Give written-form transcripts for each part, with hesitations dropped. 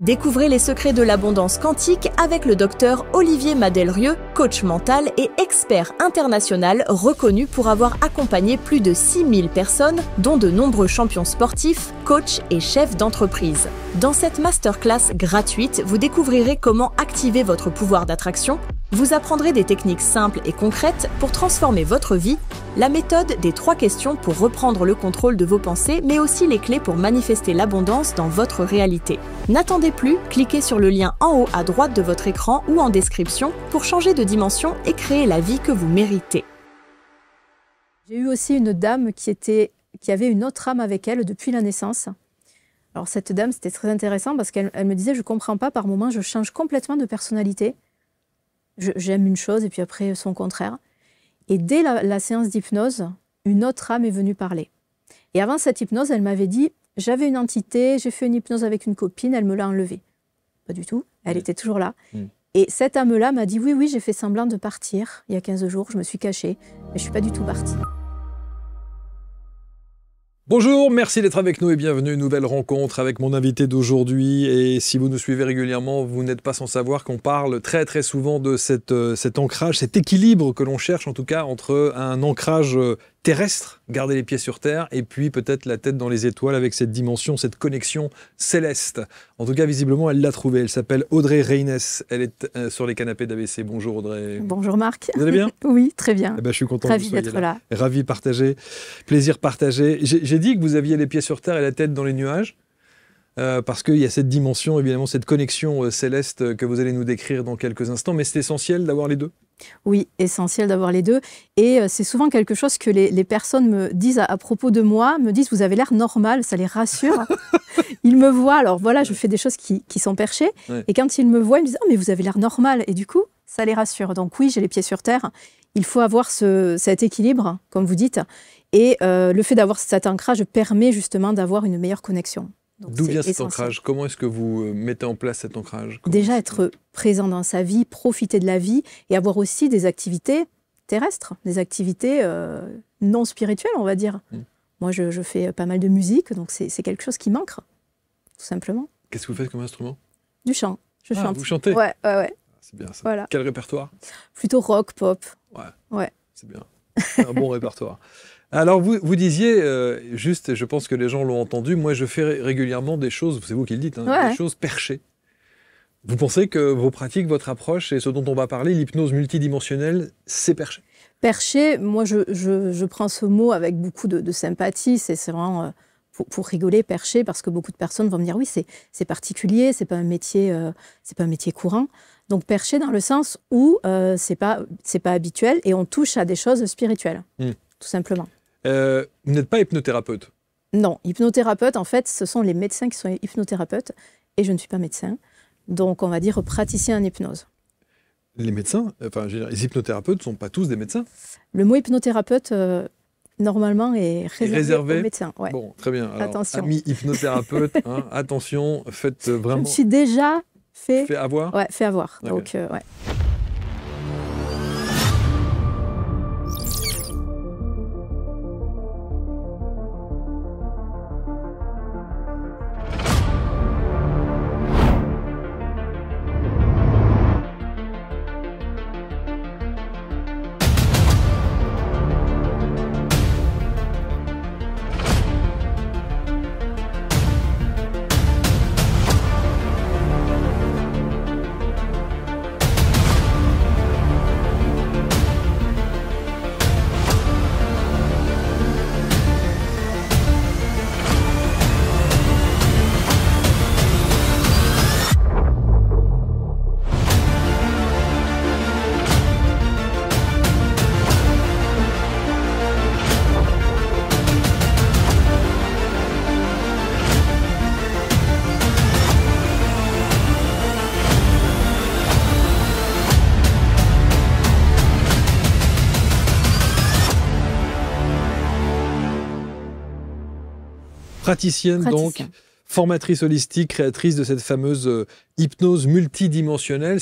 Découvrez les secrets de l'abondance quantique avec le docteur Olivier Madelrieux, coach mental et expert international reconnu pour avoir accompagné plus de 6000 personnes, dont de nombreux champions sportifs, coachs et chefs d'entreprise. Dans cette masterclass gratuite, vous découvrirez comment activer votre pouvoir d'attraction, vous apprendrez des techniques simples et concrètes pour transformer votre vie, la méthode des 3 questions pour reprendre le contrôle de vos pensées, mais aussi les clés pour manifester l'abondance dans votre réalité. N'attendez plus, cliquez sur le lien en haut à droite de votre écran ou en description pour changer de dimension et créer la vie que vous méritez. J'ai eu aussi une dame qui avait une autre âme avec elle depuis la naissance. Alors cette dame, c'était très intéressant parce qu'elle me disait « je ne comprends pas, par moments, je change complètement de personnalité. J'aime une chose et puis après son contraire. » Et dès la séance d'hypnose, une autre âme est venue parler. Et avant cette hypnose, elle m'avait dit « j'avais une entité, j'ai fait une hypnose avec une copine, elle me l'a enlevée. » Pas du tout, elle était toujours là. Et cette âme-là m'a dit « oui, j'ai fait semblant de partir il y a 15 jours, je me suis cachée, mais je ne suis pas du tout partie. » Bonjour, merci d'être avec nous et bienvenue. Nouvelle rencontre avec mon invité d'aujourd'hui. Et si vous nous suivez régulièrement, vous n'êtes pas sans savoir qu'on parle très souvent de cet ancrage, cet équilibre que l'on cherche en tout cas entre un ancrage terrestre, garder les pieds sur terre, et puis peut-être la tête dans les étoiles avec cette dimension, cette connexion céleste. En tout cas, visiblement, elle l'a trouvée. Elle s'appelle Audrey Reynes. Elle est sur les canapés d'ABC. Bonjour Audrey. Bonjour Marc. Vous allez bien? Oui, très bien. Eh ben, je suis content Ravi que vous soyez d'être là. Ravi de partager. Plaisir partagé. J'ai dit que vous aviez les pieds sur terre et la tête dans les nuages. Parce qu'il y a cette dimension, évidemment, cette connexion céleste que vous allez nous décrire dans quelques instants. Mais c'est essentiel d'avoir les deux? Oui, essentiel d'avoir les deux. Et c'est souvent quelque chose que les personnes me disent à propos de moi, me disent « vous avez l'air normal », ça les rassure. Ils me voient, alors voilà, je fais des choses qui sont perchées. Ouais. Et quand ils me voient, ils me disent « oh, mais vous avez l'air normal ». Et du coup, ça les rassure. Donc oui, j'ai les pieds sur terre. Il faut avoir cet équilibre, comme vous dites. Et le fait d'avoir cet ancrage permet justement d'avoir une meilleure connexion. D'où vient cet ancrage? Comment est-ce que vous mettez en place cet ancrage? Déjà être présent dans sa vie, profiter de la vie et avoir aussi des activités terrestres, des activités non spirituelles, on va dire. Moi, je fais pas mal de musique, donc c'est quelque chose qui manque, tout simplement. Qu'est-ce que vous faites comme instrument? Du chant. Je chante. Vous chantez? Ouais. C'est bien ça. Voilà. Quel répertoire? Plutôt rock, pop. Ouais. C'est bien. C'est un bon répertoire. Alors, vous disiez, juste, je pense que les gens l'ont entendu, moi je fais régulièrement des choses, c'est vous qui le dites, des choses perchées. Vous pensez que vos pratiques, votre approche et ce dont on va parler, l'hypnose multidimensionnelle, c'est perché? Perché, moi je prends ce mot avec beaucoup de sympathie, c'est vraiment pour rigoler, perché, parce que beaucoup de personnes vont me dire oui, c'est particulier, c'est pas un métier courant. Donc perché dans le sens où c'est pas habituel et on touche à des choses spirituelles, tout simplement. Vous n'êtes pas hypnothérapeute? Non, hypnothérapeute, en fait, ce sont les médecins qui sont hypnothérapeutes et je ne suis pas médecin. Donc, on va dire praticien en hypnose. Les médecins, enfin, je veux dire, les hypnothérapeutes ne sont pas tous des médecins? Le mot hypnothérapeute, normalement, est réservé aux médecins. Ouais. Bon, très bien. Alors, attention. Amis hypnothérapeutes, attention, faites vraiment... Je me suis déjà fait avoir? Ouais, fait avoir. Okay. Donc, ouais. Praticienne, donc, formatrice holistique, créatrice de cette fameuse hypnose multidimensionnelle.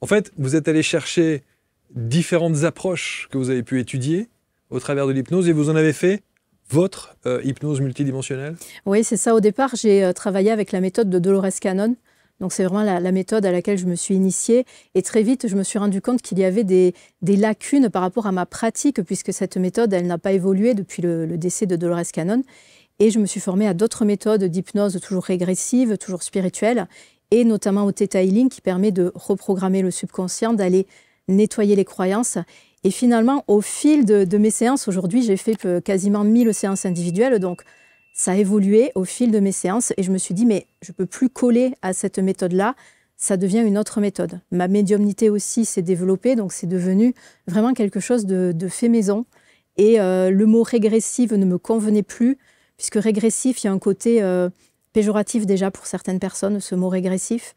En fait, vous êtes allé chercher différentes approches que vous avez pu étudier au travers de l'hypnose et vous en avez fait votre hypnose multidimensionnelle? Oui, c'est ça. Au départ, j'ai travaillé avec la méthode de Dolores Cannon. Donc c'est vraiment la méthode à laquelle je me suis initiée. Et très vite, je me suis rendu compte qu'il y avait des lacunes par rapport à ma pratique, puisque cette méthode, elle n'a pas évolué depuis le décès de Dolores Cannon. Et je me suis formée à d'autres méthodes d'hypnose toujours régressives, toujours spirituelles, et notamment au Theta Healing qui permet de reprogrammer le subconscient, d'aller nettoyer les croyances. Et finalement, au fil de mes séances, aujourd'hui, j'ai fait quasiment 1000 séances individuelles, donc ça a évolué au fil de mes séances et je me suis dit, mais je ne peux plus coller à cette méthode-là, ça devient une autre méthode. Ma médiumnité aussi s'est développée, donc c'est devenu vraiment quelque chose de fait maison. Et le mot régressif ne me convenait plus, puisque régressif, il y a un côté péjoratif déjà pour certaines personnes, ce mot régressif.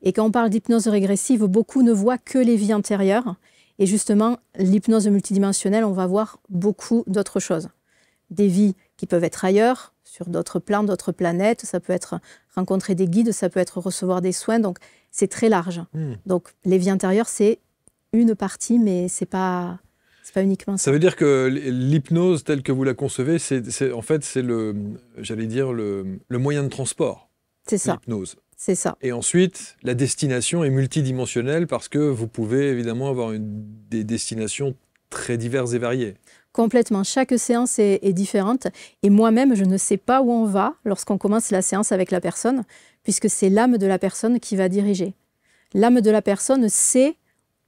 Et quand on parle d'hypnose régressive, beaucoup ne voient que les vies antérieures. Et justement, l'hypnose multidimensionnelle, on va voir beaucoup d'autres choses. Des vies qui peuvent être ailleurs, sur d'autres plans, d'autres planètes. Ça peut être rencontrer des guides, ça peut être recevoir des soins. Donc, c'est très large. Donc, les vies intérieures, c'est une partie, mais c'est pas uniquement ça. Ça veut dire que l'hypnose telle que vous la concevez, en fait, c'est le moyen de transport. C'est ça. L'hypnose. C'est ça. Et ensuite, la destination est multidimensionnelle parce que vous pouvez évidemment avoir des destinations très diverses et variées. Complètement. Chaque séance est différente. Et moi-même, je ne sais pas où on va lorsqu'on commence la séance avec la personne, puisque c'est l'âme de la personne qui va diriger. L'âme de la personne sait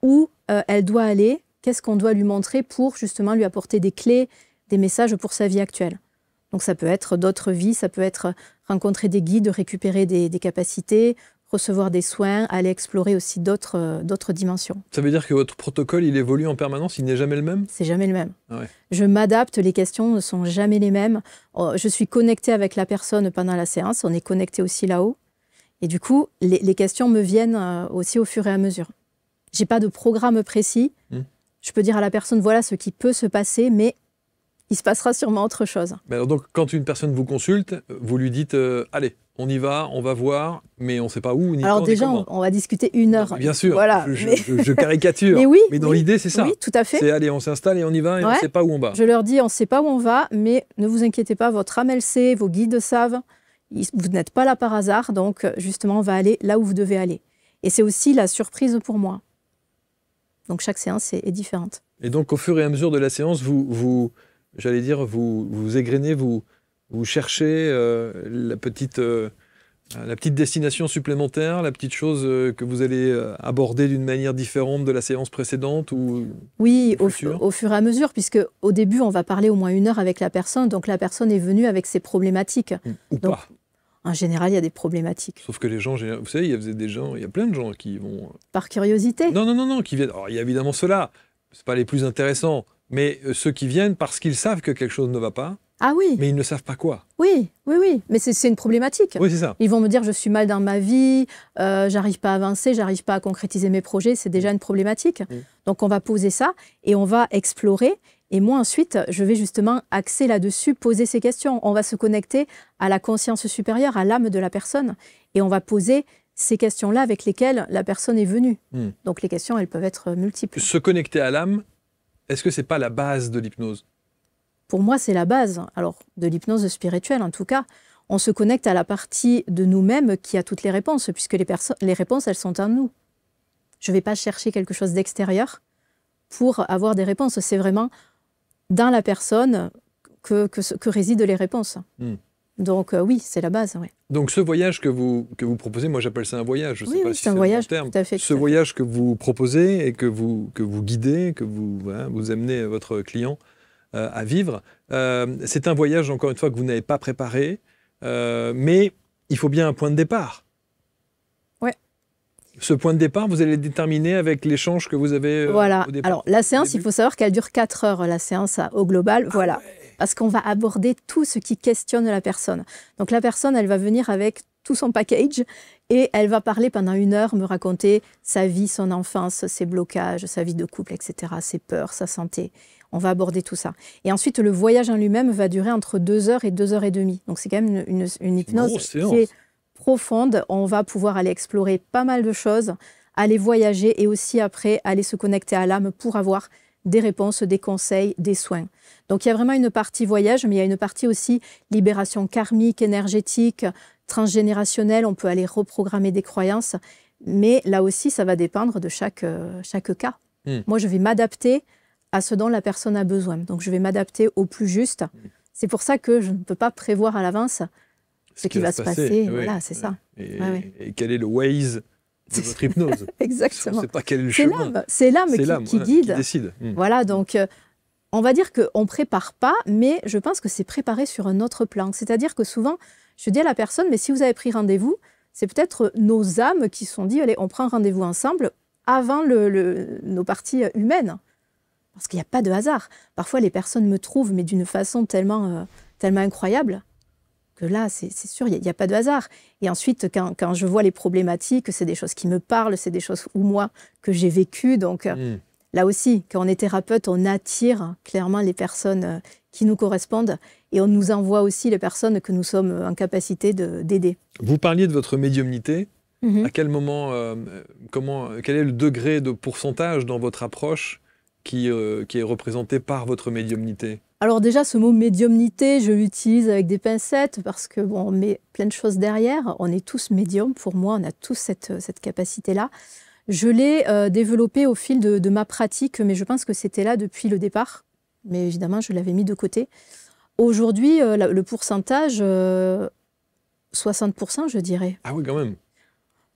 où elle doit aller, qu'est-ce qu'on doit lui montrer pour justement lui apporter des clés, des messages pour sa vie actuelle. Donc ça peut être d'autres vies, ça peut être rencontrer des guides, récupérer des capacités, recevoir des soins, aller explorer aussi d'autres dimensions. Ça veut dire que votre protocole, il évolue en permanence, il n'est jamais le même? C'est jamais le même. Ah ouais. Je m'adapte, les questions ne sont jamais les mêmes. Je suis connectée avec la personne pendant la séance, on est connecté aussi là-haut. Et du coup, les questions me viennent aussi au fur et à mesure. Je n'ai pas de programme précis. Je peux dire à la personne, voilà ce qui peut se passer, mais il se passera sûrement autre chose. Mais alors donc, quand une personne vous consulte, vous lui dites allez, on y va, on va voir, mais on ne sait pas où ni alors quand, déjà, ni comment. on va discuter 1 heure. Bien sûr, voilà, je caricature, mais dans l'idée, c'est ça. Oui, tout à fait. C'est allez, on s'installe et on y va et on ne sait pas où on va. Je leur dis, on ne sait pas où on va, mais ne vous inquiétez pas, votre âme, elle sait, vos guides savent, vous n'êtes pas là par hasard, donc justement, on va aller là où vous devez aller. Et c'est aussi la surprise pour moi. Donc chaque séance est différente. Et donc, au fur et à mesure de la séance, vous égrenez, vous cherchez la petite destination supplémentaire, la petite chose que vous allez aborder d'une manière différente de la séance précédente ou oui, au fur et à mesure, puisque au début, on va parler au moins 1 heure avec la personne, donc la personne est venue avec ses problématiques. Ou donc, pas. En général, il y a des problématiques. Il y a plein de gens qui vont... Par curiosité? Non, qui viennent... Alors, il y a évidemment ceux-là, ce pas les plus intéressants, mais ceux qui viennent parce qu'ils savent que quelque chose ne va pas, ah oui. Mais ils ne savent pas quoi. Oui, mais c'est une problématique. Oui, c'est ça. Ils vont me dire, je suis mal dans ma vie, j'arrive pas à avancer, j'arrive pas à concrétiser mes projets, c'est déjà une problématique. Donc on va poser ça et on va explorer. Et moi, ensuite, je vais justement axer là-dessus, poser ces questions. On va se connecter à la conscience supérieure, à l'âme de la personne. Et on va poser ces questions-là avec lesquelles la personne est venue. Donc les questions, elles peuvent être multiples. Se connecter à l'âme, est-ce que c'est pas la base de l'hypnose? Pour moi, c'est la base. Alors, de l'hypnose spirituelle, en tout cas. On se connecte à la partie de nous-mêmes qui a toutes les réponses, puisque les réponses, elles sont en nous. Je ne vais pas chercher quelque chose d'extérieur pour avoir des réponses. C'est vraiment dans la personne que résident les réponses. Donc oui, c'est la base. Ouais. Donc ce voyage que vous proposez, moi j'appelle ça un voyage, je ne sais pas si c'est un voyage, bon terme. Tout à fait, ce voyage que vous proposez et que vous guidez, que vous amenez votre client à vivre, c'est un voyage, encore une fois, que vous n'avez pas préparé, mais il faut bien un point de départ. Ouais. Ce point de départ, vous allez le déterminer avec l'échange que vous avez voilà. Au départ. Alors, la séance, il faut savoir qu'elle dure 4 heures, la séance au global. Ah voilà. Ouais. Parce qu'on va aborder tout ce qui questionne la personne. Donc, la personne, elle va venir avec tout son package et elle va parler pendant 1 heure, me raconter sa vie, son enfance, ses blocages, sa vie de couple, etc., ses peurs, sa santé. On va aborder tout ça. Et ensuite, le voyage en lui-même va durer entre 2 heures et 2 heures et demie. Donc, c'est quand même une hypnose qui est profonde. On va pouvoir aller explorer pas mal de choses, aller voyager et aussi après aller se connecter à l'âme pour avoir des réponses, des conseils, des soins. Donc, il y a vraiment une partie voyage, mais il y a une partie aussi libération karmique, énergétique, transgénérationnel, on peut aller reprogrammer des croyances, mais là aussi, ça va dépendre de chaque cas. Moi, je vais m'adapter à ce dont la personne a besoin. Donc, je vais m'adapter au plus juste. C'est pour ça que je ne peux pas prévoir à l'avance ce qui va se passer. Oui, voilà, c'est ça. Et quel est le Waze de votre hypnose? Exactement. On ne sait pas quel est le chemin. C'est l'âme qui guide. Qui décide. Voilà, donc on va dire qu'on ne prépare pas, mais je pense que c'est préparé sur un autre plan. C'est-à-dire que souvent, je dis à la personne, mais si vous avez pris rendez-vous, c'est peut-être nos âmes qui se sont dit, allez, on prend rendez-vous ensemble avant nos parties humaines. Parce qu'il n'y a pas de hasard. Parfois, les personnes me trouvent, mais d'une façon tellement incroyable, que là, c'est sûr, il n'y a pas de hasard. Et ensuite, quand je vois les problématiques, c'est des choses qui me parlent, c'est des choses que j'ai vécues. Donc là aussi, quand on est thérapeute, on attire clairement les personnes qui nous correspondent et on nous envoie aussi les personnes que nous sommes en capacité d'aider. Vous parliez de votre médiumnité. À quel moment, quel est le degré de pourcentage dans votre approche qui est représenté par votre médiumnité? Alors déjà, ce mot médiumnité, je l'utilise avec des pincettes parce que on met plein de choses derrière. On est tous médiums. Pour moi, on a tous cette capacité-là. Je l'ai développée au fil de ma pratique, mais je pense que c'était là depuis le départ. Mais évidemment, je l'avais mis de côté. Aujourd'hui, le pourcentage, 60%, je dirais. Ah oui, quand même.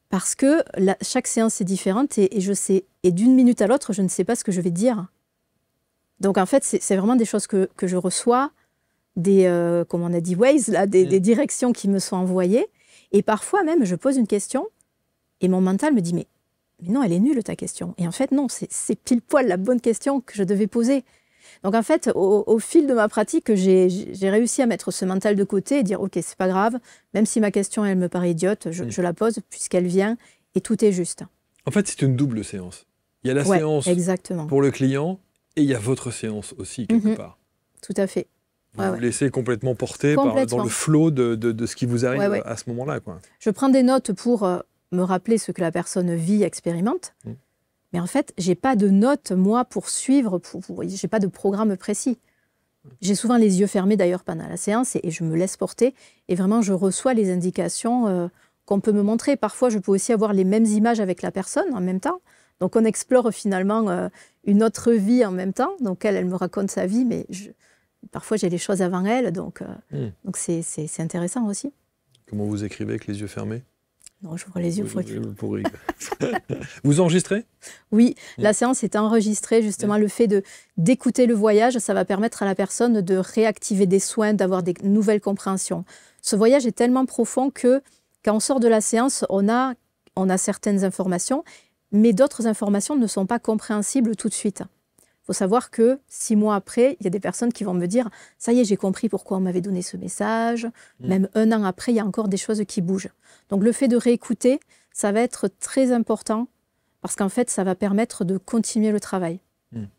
Parce que chaque séance est différente et je sais, et d'une minute à l'autre, je ne sais pas ce que je vais dire. Donc en fait, c'est vraiment des choses que je reçois, comme on a dit, Waze, là, des directions qui me sont envoyées. Et parfois même, je pose une question et mon mental me dit, mais non, elle est nulle ta question. Et en fait, non, c'est pile poil la bonne question que je devais poser. Donc en fait, au fil de ma pratique, j'ai réussi à mettre ce mental de côté et dire, ok, c'est pas grave, même si ma question, elle me paraît idiote, je la pose puisqu'elle vient et tout est juste. En fait, c'est une double séance. Il y a la séance pour le client et il y a votre séance aussi, quelque part. Tout à fait. Vous vous laissez complètement porter dans le flot de ce qui vous arrive à ce moment-là, quoi. Je prends des notes pour me rappeler ce que la personne vit, expérimente. Mais en fait, je n'ai pas de notes, moi, pour suivre, je n'ai pas de programme précis. J'ai souvent les yeux fermés, d'ailleurs, pendant la séance, et je me laisse porter. Et vraiment, je reçois les indications qu'on peut me montrer. Parfois, je peux aussi avoir les mêmes images avec la personne en même temps. Donc, on explore finalement une autre vie en même temps. Donc, elle me raconte sa vie, mais parfois, j'ai les choses avant elle. Donc c'est intéressant aussi. Comment vous écrivez avec les yeux fermés? Non, j'ouvre les yeux pour Vous enregistrez? Oui, la séance est enregistrée. Justement, le fait d'écouter le voyage, ça va permettre à la personne de réactiver des soins, d'avoir des nouvelles compréhensions. Ce voyage est tellement profond que quand on sort de la séance, on a certaines informations, mais d'autres informations ne sont pas compréhensibles tout de suite. Il faut savoir que 6 mois après, il y a des personnes qui vont me dire « ça y est, j'ai compris pourquoi on m'avait donné ce message ». Même 1 an après, il y a encore des choses qui bougent. Donc le fait de réécouter, ça va être très important parce qu'en fait, ça va permettre de continuer le travail.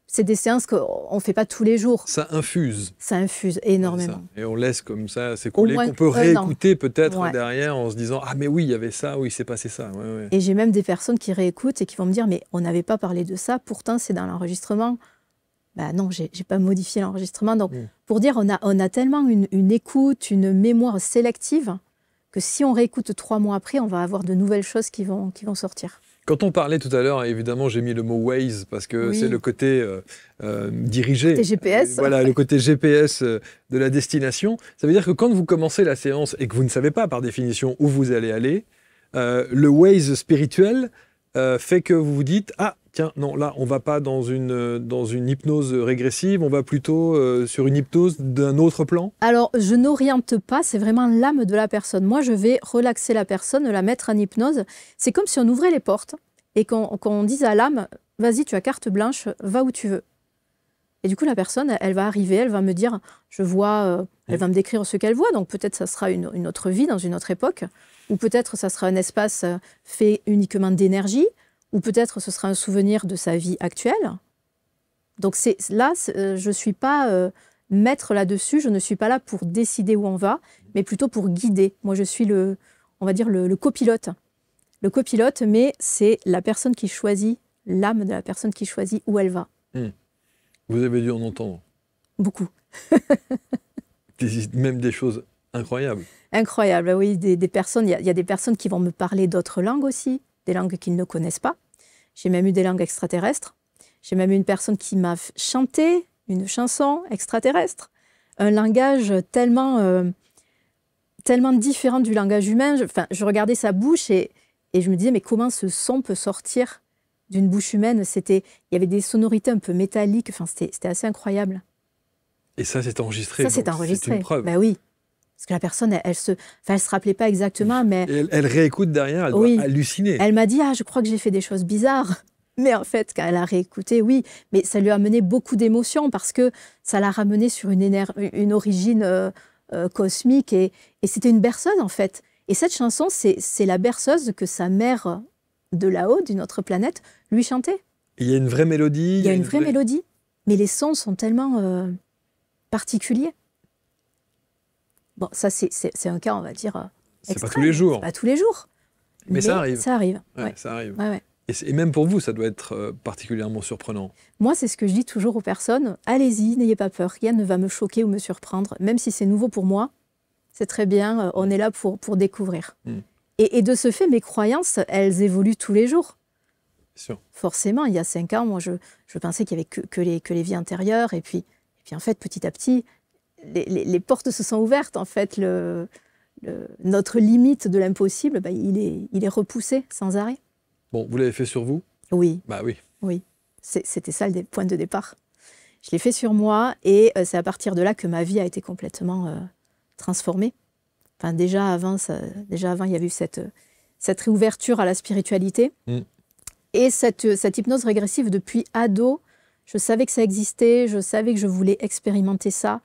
C'est des séances qu'on ne fait pas tous les jours. Ça infuse. Ça infuse énormément. Et on laisse comme ça s'écouler, qu'on peut réécouter peut-être derrière en se disant « ah mais oui, il y avait ça, oui, il s'est passé ça ». Et j'ai même des personnes qui réécoutent et qui vont me dire « mais on n'avait pas parlé de ça, pourtant c'est dans l'enregistrement ». Bah non, j'ai pas modifié l'enregistrement. Donc, pour dire, on a tellement une écoute, une mémoire sélective, que si on réécoute 3 mois après, on va avoir de nouvelles choses qui vont sortir. Quand on parlait tout à l'heure, évidemment, j'ai mis le mot Waze parce que c'est le côté dirigé. Le côté GPS. Voilà, le côté GPS de la destination. Ça veut dire que quand vous commencez la séance et que vous ne savez pas par définition où vous allez aller, le Waze spirituel fait que vous vous dites « ah, tiens, non, là, on ne va pas dans une hypnose régressive, on va plutôt sur une hypnose d'un autre plan ?» Alors, je n'oriente pas, c'est vraiment l'âme de la personne. Moi, je vais relaxer la personne, la mettre en hypnose. C'est comme si on ouvrait les portes et qu'on dise à l'âme « vas-y, tu as carte blanche, va où tu veux ». Et du coup, la personne, elle va arriver, elle va me dire « je vois », elle va me décrire ce qu'elle voit. Donc, peut-être ça sera une autre vie dans une autre époque, ou peut-être ça sera un espace fait uniquement d'énergie, ou peut-être ce sera un souvenir de sa vie actuelle. Donc je ne suis pas maître là-dessus, je ne suis pas là pour décider où on va, mais plutôt pour guider. Moi, je suis on va dire le copilote. Le copilote, mais c'est la personne qui choisit, l'âme de la personne qui choisit où elle va. Vous avez dû en entendre? Beaucoup. Même des choses Incroyable. Incroyable, oui. Des personnes, il y a des personnes qui vont me parler d'autres langues aussi, des langues qu'ils ne connaissent pas. J'ai même eu des langues extraterrestres. J'ai même eu une personne qui m'a chanté une chanson extraterrestre. Un langage tellement différent du langage humain. Je regardais sa bouche et je me disais, mais comment ce son peut sortir d'une bouche humaine? Il y avait des sonorités un peu métalliques. Enfin, c'était assez incroyable. Et ça, c'est enregistré. Ça, c'est enregistré. C'est une preuve. Ben oui. Parce que la personne, elle se rappelait pas exactement, mais... Elle réécoute derrière, elle doit halluciner. Elle m'a dit, je crois que j'ai fait des choses bizarres. Mais en fait, quand elle a réécouté, oui. Mais ça lui a amené beaucoup d'émotions parce que ça l'a ramené sur une origine cosmique. Et c'était une berceuse, en fait. Et cette chanson, c'est la berceuse que sa mère de là-haut, d'une autre planète, lui chantait. Il y a une vraie mélodie. Il y a une vraie mélodie. Mais les sons sont tellement particuliers. Bon, ça, c'est un cas, on va dire, c'est pas tous les jours. C'est pas tous les jours. Mais ça arrive. Ça arrive. Ouais, ça arrive. Ouais. Et même pour vous, ça doit être particulièrement surprenant. Moi, c'est ce que je dis toujours aux personnes. Allez-y, n'ayez pas peur. Rien ne va me choquer ou me surprendre. Même si c'est nouveau pour moi, c'est très bien. On est là pour découvrir. Et de ce fait, mes croyances, elles évoluent tous les jours. Sûr. Forcément, il y a 5 ans, moi, je pensais qu'il n'y avait que les vies antérieures. Et puis, en fait, petit à petit, les portes se sont ouvertes. En fait, notre limite de l'impossible, il est repoussé sans arrêt. Bon, vous l'avez fait sur vous? Oui. Bah oui. Oui. C'était ça le point de départ. Je l'ai fait sur moi et c'est à partir de là que ma vie a été complètement transformée. Enfin, déjà avant, il y avait eu cette réouverture à la spiritualité. Et cette hypnose régressive depuis ado, je savais que ça existait, je savais que je voulais expérimenter ça.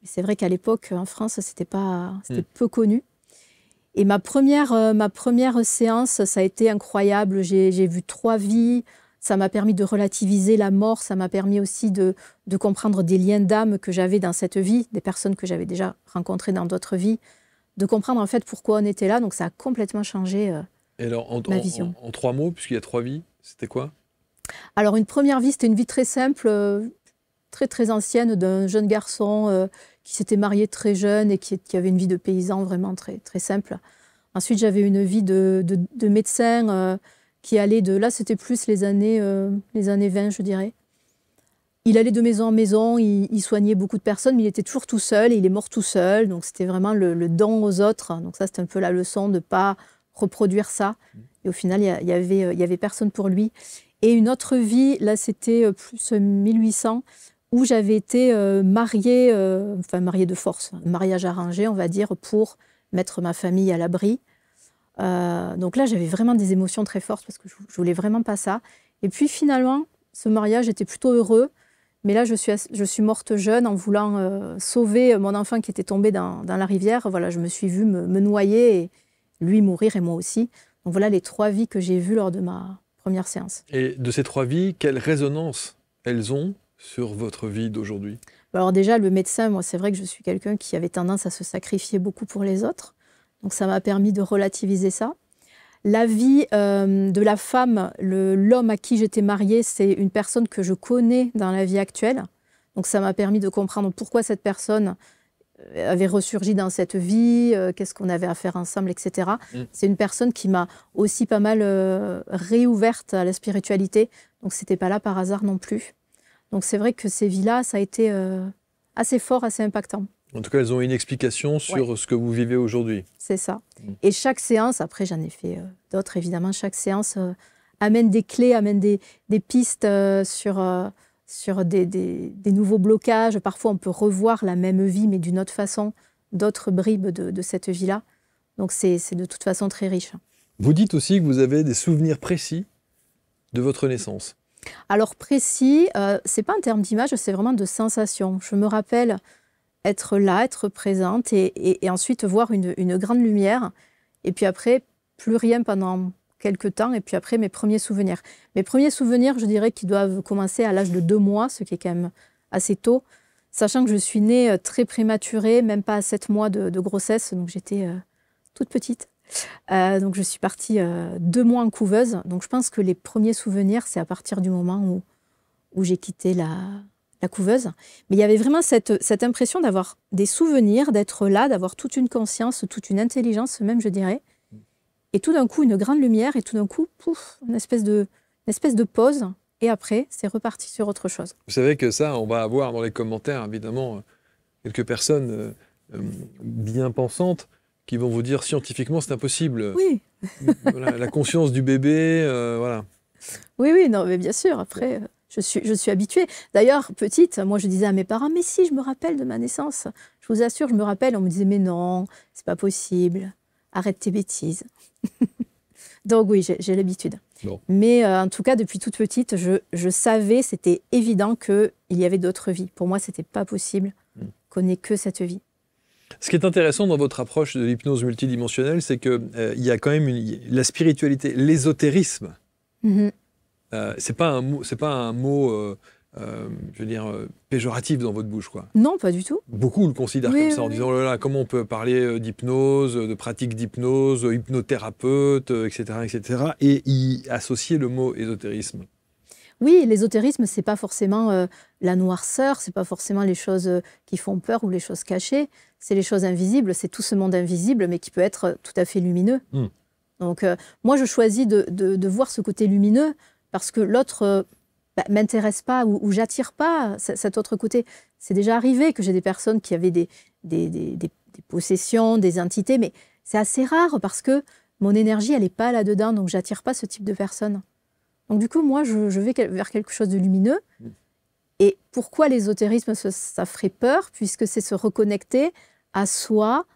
Mais c'est vrai qu'à l'époque, en France, c'était peu connu. Et ma première séance, ça a été incroyable. J'ai vu 3 vies. Ça m'a permis de relativiser la mort. Ça m'a permis aussi de comprendre des liens d'âme que j'avais dans cette vie, des personnes que j'avais déjà rencontrées dans d'autres vies, de comprendre en fait pourquoi on était là. Donc ça a complètement changé Et alors, ma vision. En 3 mots, puisqu'il y a 3 vies, c'était quoi? Alors une première vie, c'était une vie très simple, très très ancienne, d'un jeune garçon qui s'était marié très jeune et qui avait une vie de paysan vraiment très, très simple. Ensuite, j'avais une vie de médecin qui allait de... Là, c'était plus les années 20, je dirais. Il allait de maison en maison, il soignait beaucoup de personnes, mais il était toujours tout seul et il est mort tout seul. Donc, c'était vraiment le don aux autres. Donc ça, c'était un peu la leçon de ne pas reproduire ça. Et au final, il y avait personne pour lui. Et une autre vie, là, c'était plus 1800, où j'avais été mariée de force, un mariage arrangé, on va dire, pour mettre ma famille à l'abri. Donc là, j'avais vraiment des émotions très fortes parce que je voulais vraiment pas ça. Et puis finalement, ce mariage était plutôt heureux. Mais là, je suis morte jeune en voulant sauver mon enfant qui était tombé dans la rivière. Voilà, je me suis vue me noyer et lui mourir et moi aussi. Donc voilà les 3 vies que j'ai vues lors de ma première séance. Et de ces 3 vies, quelle résonance elles ont sur votre vie d'aujourd'hui? Alors déjà, le médecin, moi, c'est vrai que je suis quelqu'un qui avait tendance à se sacrifier beaucoup pour les autres. Donc ça m'a permis de relativiser ça. La vie de la femme, l'homme à qui j'étais mariée, c'est une personne que je connais dans la vie actuelle. Donc ça m'a permis de comprendre pourquoi cette personne avait ressurgi dans cette vie, qu'est-ce qu'on avait à faire ensemble, etc. C'est une personne qui m'a aussi pas mal réouverte à la spiritualité. Donc c'était pas là par hasard non plus. Donc c'est vrai que ces vies-là, ça a été assez fort, assez impactant. En tout cas, elles ont une explication sur ce que vous vivez aujourd'hui. C'est ça. Et chaque séance, après j'en ai fait d'autres évidemment, chaque séance amène des clés, amène des pistes sur des nouveaux blocages. Parfois on peut revoir la même vie mais d'une autre façon, d'autres bribes de cette vie-là. Donc c'est de toute façon très riche. Vous dites aussi que vous avez des souvenirs précis de votre naissance. Alors précis, c'est pas un terme d'image, c'est vraiment de sensation. Je me rappelle être là, être présente et ensuite voir une grande lumière. Et puis après, plus rien pendant quelques temps. Et puis après, mes premiers souvenirs. Mes premiers souvenirs, je dirais qu'ils doivent commencer à l'âge de 2 mois, ce qui est quand même assez tôt. Sachant que je suis née très prématurée, même pas à 7 mois de grossesse. Donc j'étais toute petite. Donc je suis partie 2 mois en couveuse. Donc je pense que les premiers souvenirs, c'est à partir du moment où j'ai quitté la couveuse. Mais il y avait vraiment cette impression d'avoir des souvenirs, d'être là, d'avoir toute une conscience, toute une intelligence même, je dirais. Et tout d'un coup, une grande lumière, et tout d'un coup, pouf, une espèce de pause. Et après, c'est reparti sur autre chose. Vous savez que ça, on va avoir dans les commentaires, évidemment, quelques personnes bien pensantes qui vont vous dire scientifiquement c'est impossible. Oui. Voilà, la conscience du bébé, voilà. Oui, non, mais bien sûr. Après, je suis habituée. D'ailleurs, petite, moi, je disais à mes parents, mais si, je me rappelle de ma naissance. Je vous assure, je me rappelle. On me disait, mais non, c'est pas possible. Arrête tes bêtises. Donc oui, j'ai l'habitude. Bon. Mais en tout cas, depuis toute petite, je savais, c'était évident qu'il y avait d'autres vies. Pour moi, c'était pas possible qu'on n'ait que cette vie. Ce qui est intéressant dans votre approche de l'hypnose multidimensionnelle, c'est qu'il y a quand même la spiritualité, l'ésotérisme. C'est pas un mot je veux dire, péjoratif dans votre bouche, quoi. Non, pas du tout. Beaucoup le considèrent comme ça, en disant, oh là là, comment on peut parler d'hypnose, de pratique d'hypnose, hypnothérapeute, etc., etc., et y associer le mot ésotérisme. Oui, l'ésotérisme, c'est pas forcément la noirceur, c'est pas forcément les choses qui font peur ou les choses cachées, c'est les choses invisibles, c'est tout ce monde invisible, mais qui peut être tout à fait lumineux. Donc, moi, je choisis de voir ce côté lumineux parce que l'autre m'intéresse pas ou j'attire pas cet autre côté. C'est déjà arrivé que j'ai des personnes qui avaient des possessions, des entités, mais c'est assez rare parce que mon énergie, elle n'est pas là-dedans, donc j'attire pas ce type de personnes. Donc du coup, moi, je vais vers quelque chose de lumineux. Et pourquoi l'ésotérisme, ça ferait peur? Puisque c'est se reconnecter à soi,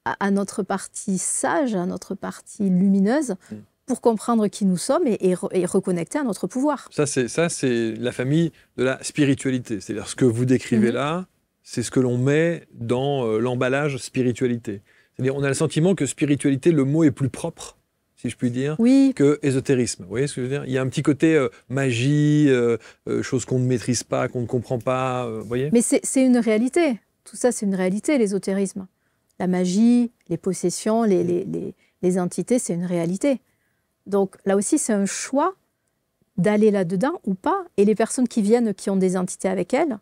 à notre partie sage, à notre partie lumineuse, pour comprendre qui nous sommes et reconnecter à notre pouvoir. Ça, c'est la famille de la spiritualité. C'est-à-dire ce que vous décrivez là, c'est ce que l'on met dans l'emballage spiritualité. C'est-à-dire on a le sentiment que spiritualité, le mot est plus propre, si je puis dire, que ésotérisme. Vous voyez ce que je veux dire? Il y a un petit côté magie, chose qu'on ne maîtrise pas, qu'on ne comprend pas, vous voyez? Mais c'est une réalité. Tout ça, c'est une réalité, l'ésotérisme. La magie, les possessions, les entités, c'est une réalité. Donc là aussi, c'est un choix d'aller là-dedans ou pas. Et les personnes qui viennent, qui ont des entités avec elles,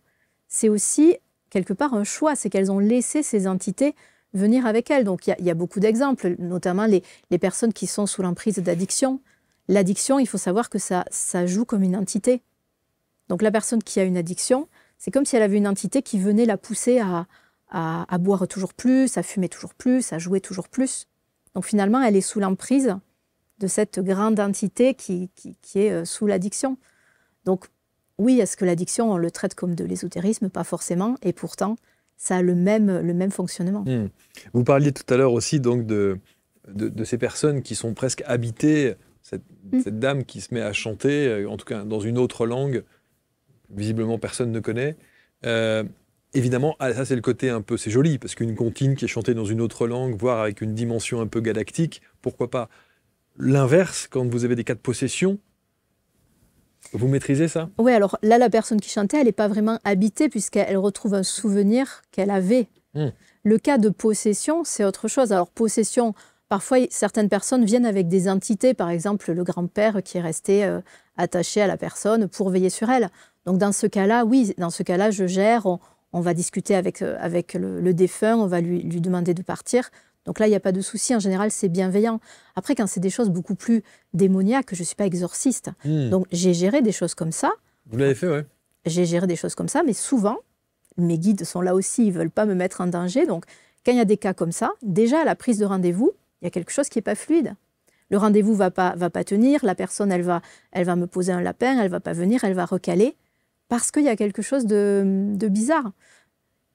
c'est aussi quelque part un choix. C'est qu'elles ont laissé ces entités venir avec elles. Donc il y a beaucoup d'exemples, notamment les personnes qui sont sous l'emprise d'addiction. L'addiction, il faut savoir que ça joue comme une entité. Donc la personne qui a une addiction, c'est comme si elle avait une entité qui venait la pousser à boire toujours plus, à fumer toujours plus, à jouer toujours plus. Donc finalement, elle est sous l'emprise de cette grande entité qui est sous l'addiction. Donc oui, est-ce que l'addiction, on le traite comme de l'ésotérisme? Pas forcément, et pourtant, ça a le même fonctionnement. Vous parliez tout à l'heure aussi donc de ces personnes qui sont presque habitées, cette dame qui se met à chanter, en tout cas dans une autre langue, visiblement personne ne connaît. Évidemment, ça c'est le côté un peu, c'est joli, parce qu'une comptine qui est chantée dans une autre langue, voire avec une dimension un peu galactique, pourquoi pas? L'inverse, quand vous avez des cas de possession, vous maîtrisez ça? Oui, alors là, la personne qui chantait, elle n'est pas vraiment habitée puisqu'elle retrouve un souvenir qu'elle avait. Le cas de possession, c'est autre chose. Alors, possession, parfois, certaines personnes viennent avec des entités, par exemple, le grand-père qui est resté attaché à la personne pour veiller sur elle. Donc, dans ce cas-là, oui, dans ce cas-là, je gère, on va discuter avec le défunt, on va lui demander de partir. Donc là, il n'y a pas de souci. En général, c'est bienveillant. Après, quand c'est des choses beaucoup plus démoniaques, je ne suis pas exorciste. Donc, j'ai géré des choses comme ça. Vous l'avez fait, oui. J'ai géré des choses comme ça, mais souvent, mes guides sont là aussi, ils ne veulent pas me mettre en danger. Donc, quand il y a des cas comme ça, déjà, à la prise de rendez-vous, il y a quelque chose qui n'est pas fluide. Le rendez-vous ne va pas tenir. La personne, elle va me poser un lapin, elle ne va pas venir, elle va recaler, parce qu'il y a quelque chose de bizarre.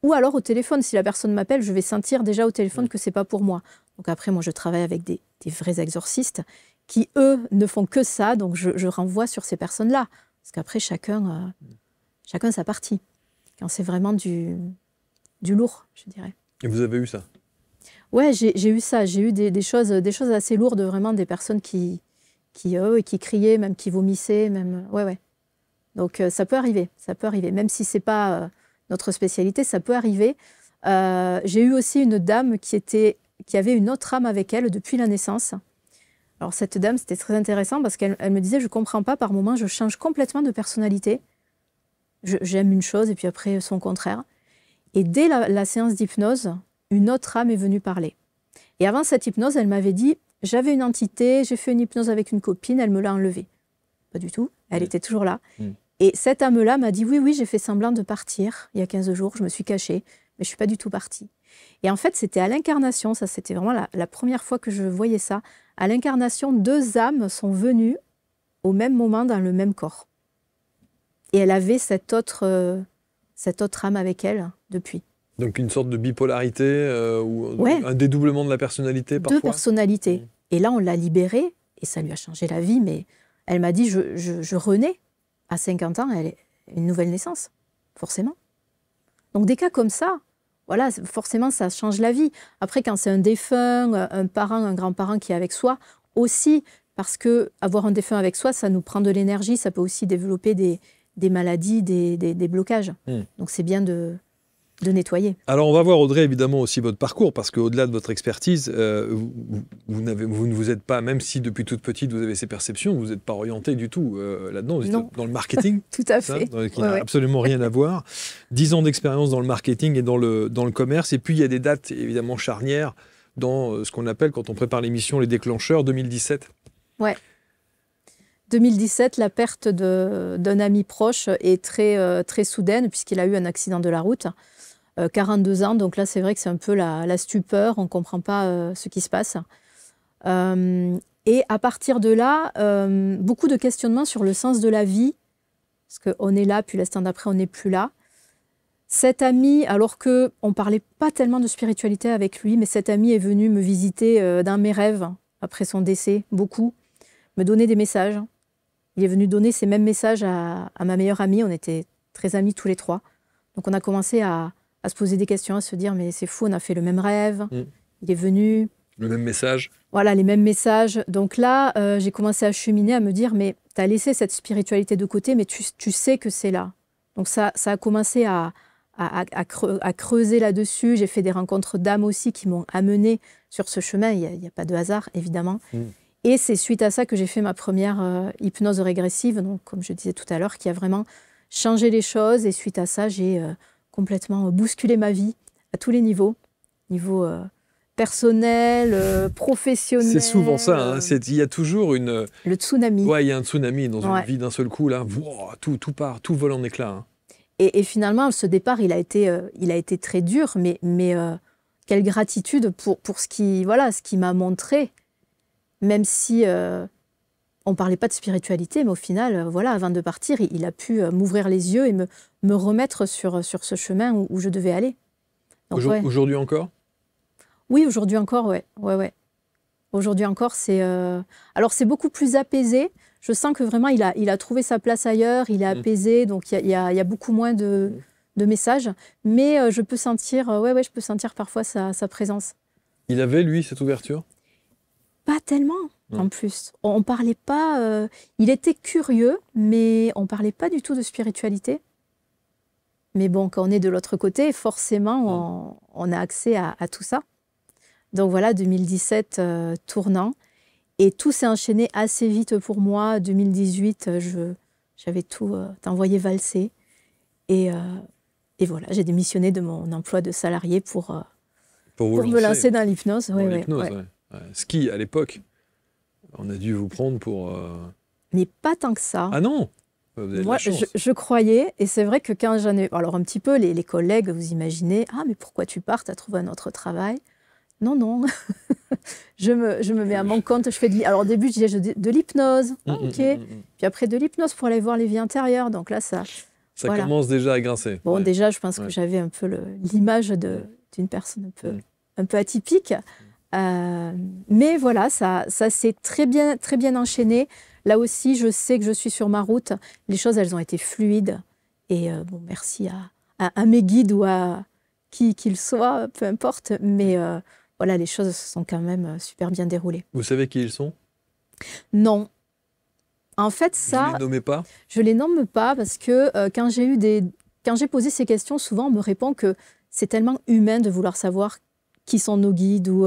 Ou alors au téléphone, si la personne m'appelle, je vais sentir déjà au téléphone que ce n'est pas pour moi. Donc après, moi, je travaille avec des vrais exorcistes qui, eux, ne font que ça. Donc je renvoie sur ces personnes-là. Parce qu'après, chacun sa partie. Quand c'est vraiment du lourd, je dirais. Et vous avez eu ça? Ouais, j'ai eu ça. J'ai eu des choses assez lourdes, vraiment des personnes qui criaient, même qui vomissaient. Même, ouais. Donc ça peut arriver. Même si ce n'est pas... notre spécialité, ça peut arriver. J'ai eu aussi une dame qui avait une autre âme avec elle depuis la naissance. Alors cette dame, c'était très intéressant parce qu'elle me disait, je ne comprends pas, par moments, je change complètement de personnalité. J'aime une chose et puis après son contraire. Et dès la séance d'hypnose, une autre âme est venue parler. Et avant cette hypnose, elle m'avait dit, j'avais une entité, j'ai fait une hypnose avec une copine, elle me l'a enlevée. Pas du tout, elle était toujours là. Et cette âme-là m'a dit, oui, j'ai fait semblant de partir il y a 15 jours, je me suis cachée, mais je ne suis pas du tout partie. Et en fait, c'était à l'incarnation, ça c'était vraiment la première fois que je voyais ça. À l'incarnation, 2 âmes sont venues au même moment dans le même corps. Et elle avait cette autre âme avec elle depuis. Donc une sorte de bipolarité ou un dédoublement de la personnalité parfois. 2 personnalités. Et là, on l'a libérée et ça lui a changé la vie. Mais elle m'a dit, je renais à 50 ans, elle est une nouvelle naissance, forcément. Donc des cas comme ça, voilà, forcément, ça change la vie. Après, quand c'est un défunt, un parent, un grand-parent qui est avec soi, aussi, parce que avoir un défunt avec soi, ça nous prend de l'énergie, ça peut aussi développer des maladies, des blocages. Donc c'est bien de nettoyer. Alors on va voir, Audrey, évidemment aussi votre parcours, parce qu'au-delà de votre expertise, vous ne vous êtes pas, même si depuis toute petite vous avez ces perceptions, vous n'êtes pas orientée du tout là-dedans, vous êtes dans le marketing. Tout à fait. Qui n'a absolument rien à voir. 10 ans d'expérience dans le marketing et dans le commerce, et puis il y a des dates évidemment charnières dans ce qu'on appelle, quand on prépare l'émission, les déclencheurs, 2017. Ouais. 2017, la perte d'un ami proche est très soudaine, puisqu'il a eu un accident de la route. 42 ans, donc là c'est vrai que c'est un peu la stupeur, on ne comprend pas ce qui se passe. Et à partir de là, beaucoup de questionnements sur le sens de la vie, parce qu'on est là, puis l'instant d'après on n'est plus là. Cet ami, alors qu'on ne parlait pas tellement de spiritualité avec lui, mais cet ami est venu me visiter dans mes rêves, après son décès, beaucoup, me donner des messages. Il est venu donner ces mêmes messages à ma meilleure amie, on était très amis tous les 3. Donc on a commencé à se poser des questions, à se dire mais c'est fou, on a fait le même rêve, il est venu. Le même message. Voilà, les mêmes messages. Donc là, j'ai commencé à cheminer, à me dire mais tu as laissé cette spiritualité de côté, mais tu sais que c'est là. Donc ça a commencé à creuser là-dessus. J'ai fait des rencontres d'âmes aussi qui m'ont amené sur ce chemin. Il n'y a pas de hasard, évidemment. Et c'est suite à ça que j'ai fait ma première hypnose régressive, donc, comme je disais tout à l'heure, qui a vraiment changé les choses. Et suite à ça, j'ai complètement bousculé ma vie à tous les niveaux. Niveau personnel, professionnel. C'est souvent ça, hein. Il y a toujours le tsunami. Ouais, il y a un tsunami dans une vie d'un seul coup, là. Wow, tout part, tout vole en éclats. Hein. Et finalement, ce départ, il a été très dur, mais quelle gratitude pour ce qui m'a montré. Même si on ne parlait pas de spiritualité, mais au final, avant de partir, il a pu m'ouvrir les yeux et me remettre sur ce chemin où je devais aller. Aujourd'hui encore ? Oui, aujourd'hui encore, ouais. Aujourd'hui encore, alors c'est beaucoup plus apaisé. Je sens que vraiment, il a trouvé sa place ailleurs, il est apaisé, donc il y a beaucoup moins de messages. Mais je peux sentir, je peux sentir parfois sa présence. Il avait, lui, cette ouverture ? Pas tellement, en plus. On ne parlait pas... il était curieux, mais on ne parlait pas du tout de spiritualité. Mais bon, quand on est de l'autre côté, forcément, on a accès à tout ça. Donc voilà, 2017 tournant. Et tout s'est enchaîné assez vite pour moi. 2018, j'avais tout envoyé valser. Et voilà, j'ai démissionné de mon emploi de salarié pour me lancer dans l'hypnose. Ouais. Ce qui, à l'époque, on a dû vous prendre pour... Mais pas tant que ça. Ah non ? Moi, je croyais, et c'est vrai que quand j'en ai... Alors un petit peu, les collègues, vous imaginez, « Ah, mais pourquoi tu pars? Tu as trouvé un autre travail ?» Non. je me mets à mon compte, je fais alors au début, je disais de l'hypnose, ok. Puis après, de l'hypnose pour aller voir les vies intérieures. Donc là, ça commence déjà à grincer. Bon, déjà, je pense que j'avais un peu l'image d'une personne un peu atypique. Mais voilà, ça s'est très bien enchaîné. Là aussi, je sais que je suis sur ma route. Les choses, elles ont été fluides. Et merci à mes guides ou à qui qu'ils soient, peu importe. Mais voilà, les choses se sont quand même super bien déroulées. Vous savez qui ils sont? Non. En fait, ça... Vous les nommez pas? Je les nomme pas parce que quand j'ai posé ces questions, souvent on me répond que c'est tellement humain de vouloir savoir qui sont nos guides ou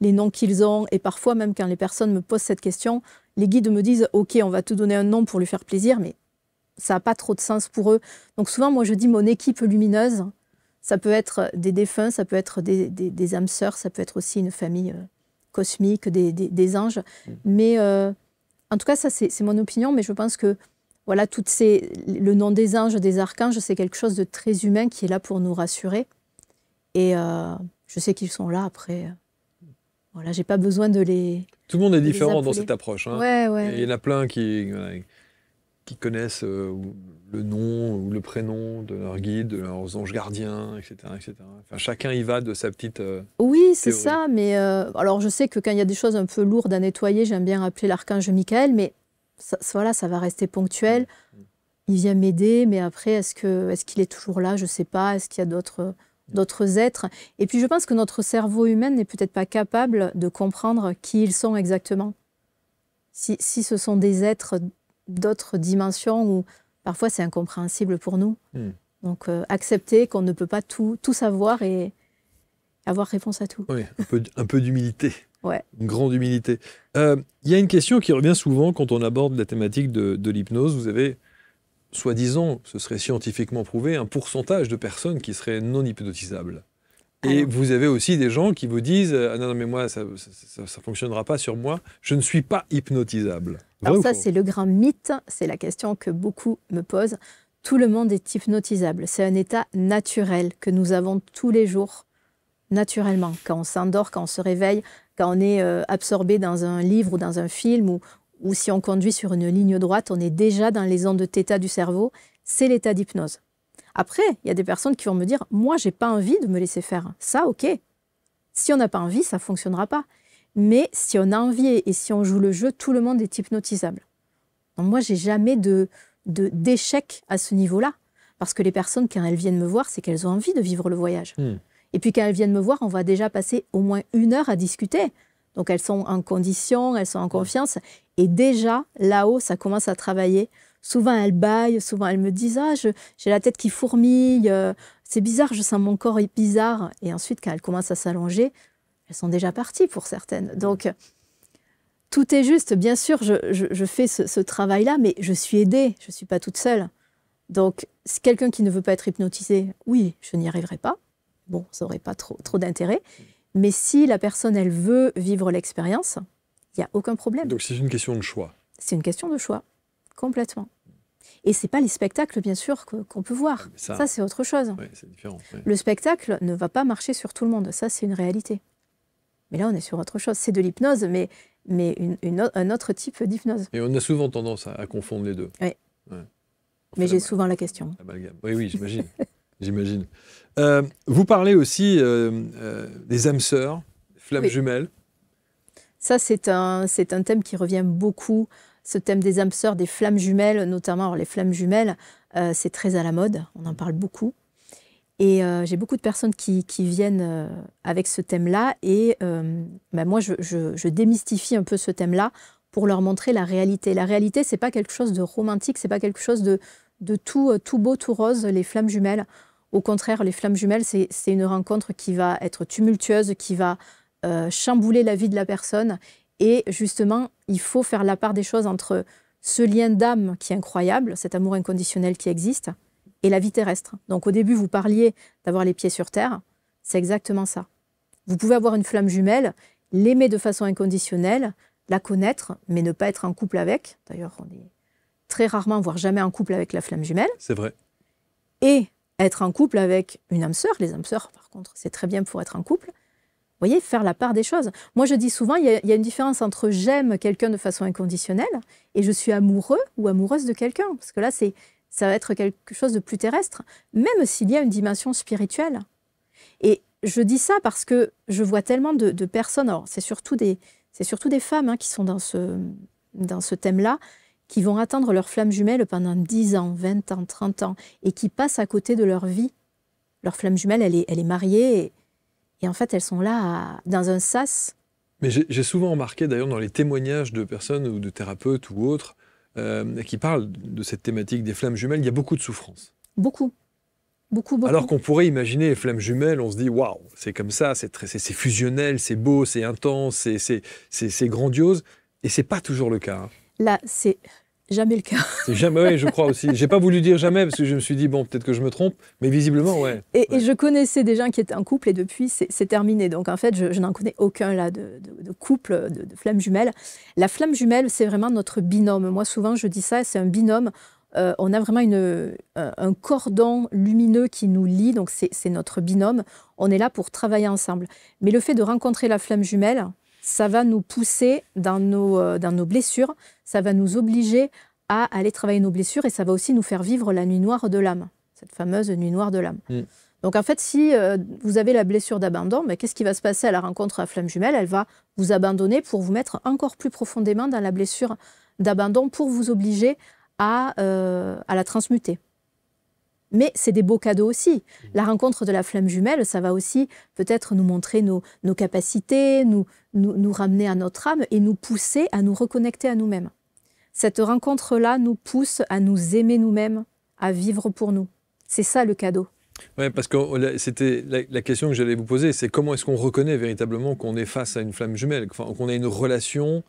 les noms qu'ils ont. Et parfois, même quand les personnes me posent cette question, les guides me disent « Ok, on va te donner un nom pour lui faire plaisir, mais ça n'a pas trop de sens pour eux. Donc souvent, moi, je dis mon équipe lumineuse, ça peut être des défunts, ça peut être des âmes sœurs, ça peut être aussi une famille cosmique, des anges. Mais en tout cas, ça, c'est mon opinion, mais je pense que voilà, le nom des anges, des archanges, c'est quelque chose de très humain qui est là pour nous rassurer. Et je sais qu'ils sont là après. Voilà, j'ai pas besoin de les. Tout le monde est différent dans cette approche. Hein. Ouais. Et il y en a plein qui connaissent le nom ou le prénom de leur guide, de leurs anges gardiens, etc. Enfin, chacun y va de sa petite. Oui, c'est ça. Mais alors, je sais que quand il y a des choses un peu lourdes à nettoyer, j'aime bien appeler l'archange Michael, mais voilà, ça va rester ponctuel. Il vient m'aider, mais après, est-ce qu'il est toujours là? Je sais pas. Est-ce qu'il y a d'autres êtres? Et puis, je pense que notre cerveau humain n'est peut-être pas capable de comprendre qui ils sont exactement. Si ce sont des êtres d'autres dimensions, ou parfois c'est incompréhensible pour nous. Donc, accepter qu'on ne peut pas tout savoir et avoir réponse à tout. Oui, un peu d'humilité. Ouais. Une grande humilité. Il y a une question qui revient souvent quand on aborde la thématique de l'hypnose. Vous avez, soi-disant, ce serait scientifiquement prouvé, un pourcentage de personnes qui seraient non hypnotisables. Et vous avez aussi des gens qui vous disent « Ah non, mais moi, ça ne fonctionnera pas sur moi, je ne suis pas hypnotisable ». Alors ça, c'est le grand mythe, c'est la question que beaucoup me posent. Tout le monde est hypnotisable. C'est un état naturel que nous avons tous les jours, naturellement. Quand on s'endort, quand on se réveille, quand on est absorbé dans un livre ou dans un film, ou si on conduit sur une ligne droite, on est déjà dans les ondes θ du cerveau. C'est l'état d'hypnose. Après, il y a des personnes qui vont me dire « Moi, je n'ai pas envie de me laisser faire. » Ça, ok. Si on n'a pas envie, ça ne fonctionnera pas. Mais si on a envie et si on joue le jeu, tout le monde est hypnotisable. Donc moi, je n'ai jamais d'échec à ce niveau-là. Parce que les personnes, quand elles viennent me voir, c'est qu'elles ont envie de vivre le voyage. Et puis quand elles viennent me voir, on va déjà passer au moins 1 heure à discuter. Donc elles sont en condition, elles sont en confiance. Et déjà, là-haut, ça commence à travailler. Souvent, elles bâillent, souvent, elles me disent « Ah, j'ai la tête qui fourmille, c'est bizarre, je sens mon corps est bizarre. » Et ensuite, quand elles commencent à s'allonger, elles sont déjà parties pour certaines. Donc, tout est juste. Bien sûr, je fais ce travail-là, mais je suis aidée, je ne suis pas toute seule. Donc, si quelqu'un qui ne veut pas être hypnotisé, oui, je n'y arriverai pas. Bon, ça n'aurait pas trop d'intérêt. Mais si la personne, elle veut vivre l'expérience, il n'y a aucun problème. Donc, c'est une question de choix. C'est une question de choix. Complètement. Et ce n'est pas les spectacles, bien sûr, qu'on peut voir. Ça c'est autre chose. Oui, c'est différent. Oui. Le spectacle ne va pas marcher sur tout le monde. Ça, c'est une réalité. Mais là, on est sur autre chose. C'est de l'hypnose, mais un autre type d'hypnose. Et on a souvent tendance à confondre les deux. Oui. Ouais. Mais j'ai souvent la question. Oui, j'imagine. J'imagine. Vous parlez aussi des âmes sœurs, flammes jumelles. Ça, c'est un thème qui revient beaucoup. Ce thème des âmes sœurs, des flammes jumelles, notamment. Alors, les flammes jumelles, c'est très à la mode, on en parle beaucoup. Et j'ai beaucoup de personnes qui viennent avec ce thème-là. Et moi, je démystifie un peu ce thème-là pour leur montrer la réalité. La réalité, ce n'est pas quelque chose de romantique, ce n'est pas quelque chose de tout beau, tout rose, les flammes jumelles. Au contraire, les flammes jumelles, c'est une rencontre qui va être tumultueuse, qui va chambouler la vie de la personne. Et justement, il faut faire la part des choses entre ce lien d'âme qui est incroyable, cet amour inconditionnel qui existe, et la vie terrestre. Donc au début, vous parliez d'avoir les pieds sur terre, c'est exactement ça. Vous pouvez avoir une flamme jumelle, l'aimer de façon inconditionnelle, la connaître, mais ne pas être en couple avec. D'ailleurs, on est très rarement, voire jamais en couple avec la flamme jumelle. C'est vrai. Et être en couple avec une âme sœur. Les âmes sœurs, par contre, c'est très bien pour être en couple. Vous voyez, faire la part des choses. Moi, je dis souvent, il y a une différence entre j'aime quelqu'un de façon inconditionnelle et je suis amoureux ou amoureuse de quelqu'un. Parce que là, ça va être quelque chose de plus terrestre, même s'il y a une dimension spirituelle. Et je dis ça parce que je vois tellement de personnes, alors c'est surtout des femmes qui sont dans ce thème-là, qui vont attendre leur flamme jumelle pendant 10 ans, 20 ans, 30 ans, et qui passent à côté de leur vie. Leur flamme jumelle, elle est mariée, et en fait, elles sont là dans un sas. Mais j'ai souvent remarqué, d'ailleurs, dans les témoignages de personnes ou de thérapeutes ou autres, qui parlent de cette thématique des flammes jumelles, il y a beaucoup de souffrance. Beaucoup. Beaucoup. Alors qu'on pourrait imaginer les flammes jumelles, on se dit, waouh, c'est comme ça, c'est fusionnel, c'est beau, c'est intense, c'est grandiose, et c'est pas toujours le cas. Là, jamais le cas. C'est jamais, oui, je crois aussi. J'ai pas voulu dire jamais parce que je me suis dit, bon, peut-être que je me trompe, mais visiblement, ouais. Et je connaissais des gens qui étaient en couple et depuis, c'est terminé. Donc en fait, je n'en connais aucun là de couple, de flamme jumelle. La flamme jumelle, c'est vraiment notre binôme. Moi, souvent, je dis ça, c'est un binôme. On a vraiment un cordon lumineux qui nous lie, donc c'est notre binôme. On est là pour travailler ensemble. Mais le fait de rencontrer la flamme jumelle, ça va nous pousser dans nos blessures, ça va nous obliger à aller travailler nos blessures et ça va aussi nous faire vivre la nuit noire de l'âme, cette fameuse nuit noire de l'âme. Donc en fait, si vous avez la blessure d'abandon, mais qu'est-ce qui va se passer à la rencontre à la flamme jumelle? Elle va vous abandonner pour vous mettre encore plus profondément dans la blessure d'abandon pour vous obliger à la transmuter. Mais c'est des beaux cadeaux aussi. La rencontre de la flamme jumelle, ça va aussi peut-être nous montrer nos capacités, nous ramener à notre âme et nous pousser à nous reconnecter à nous-mêmes. Cette rencontre-là nous pousse à nous aimer nous-mêmes, à vivre pour nous. C'est ça le cadeau. Oui, parce que c'était la question que j'allais vous poser, c'est comment est-ce qu'on reconnaît véritablement qu'on est face à une flamme jumelle, enfin, qu'on a une relation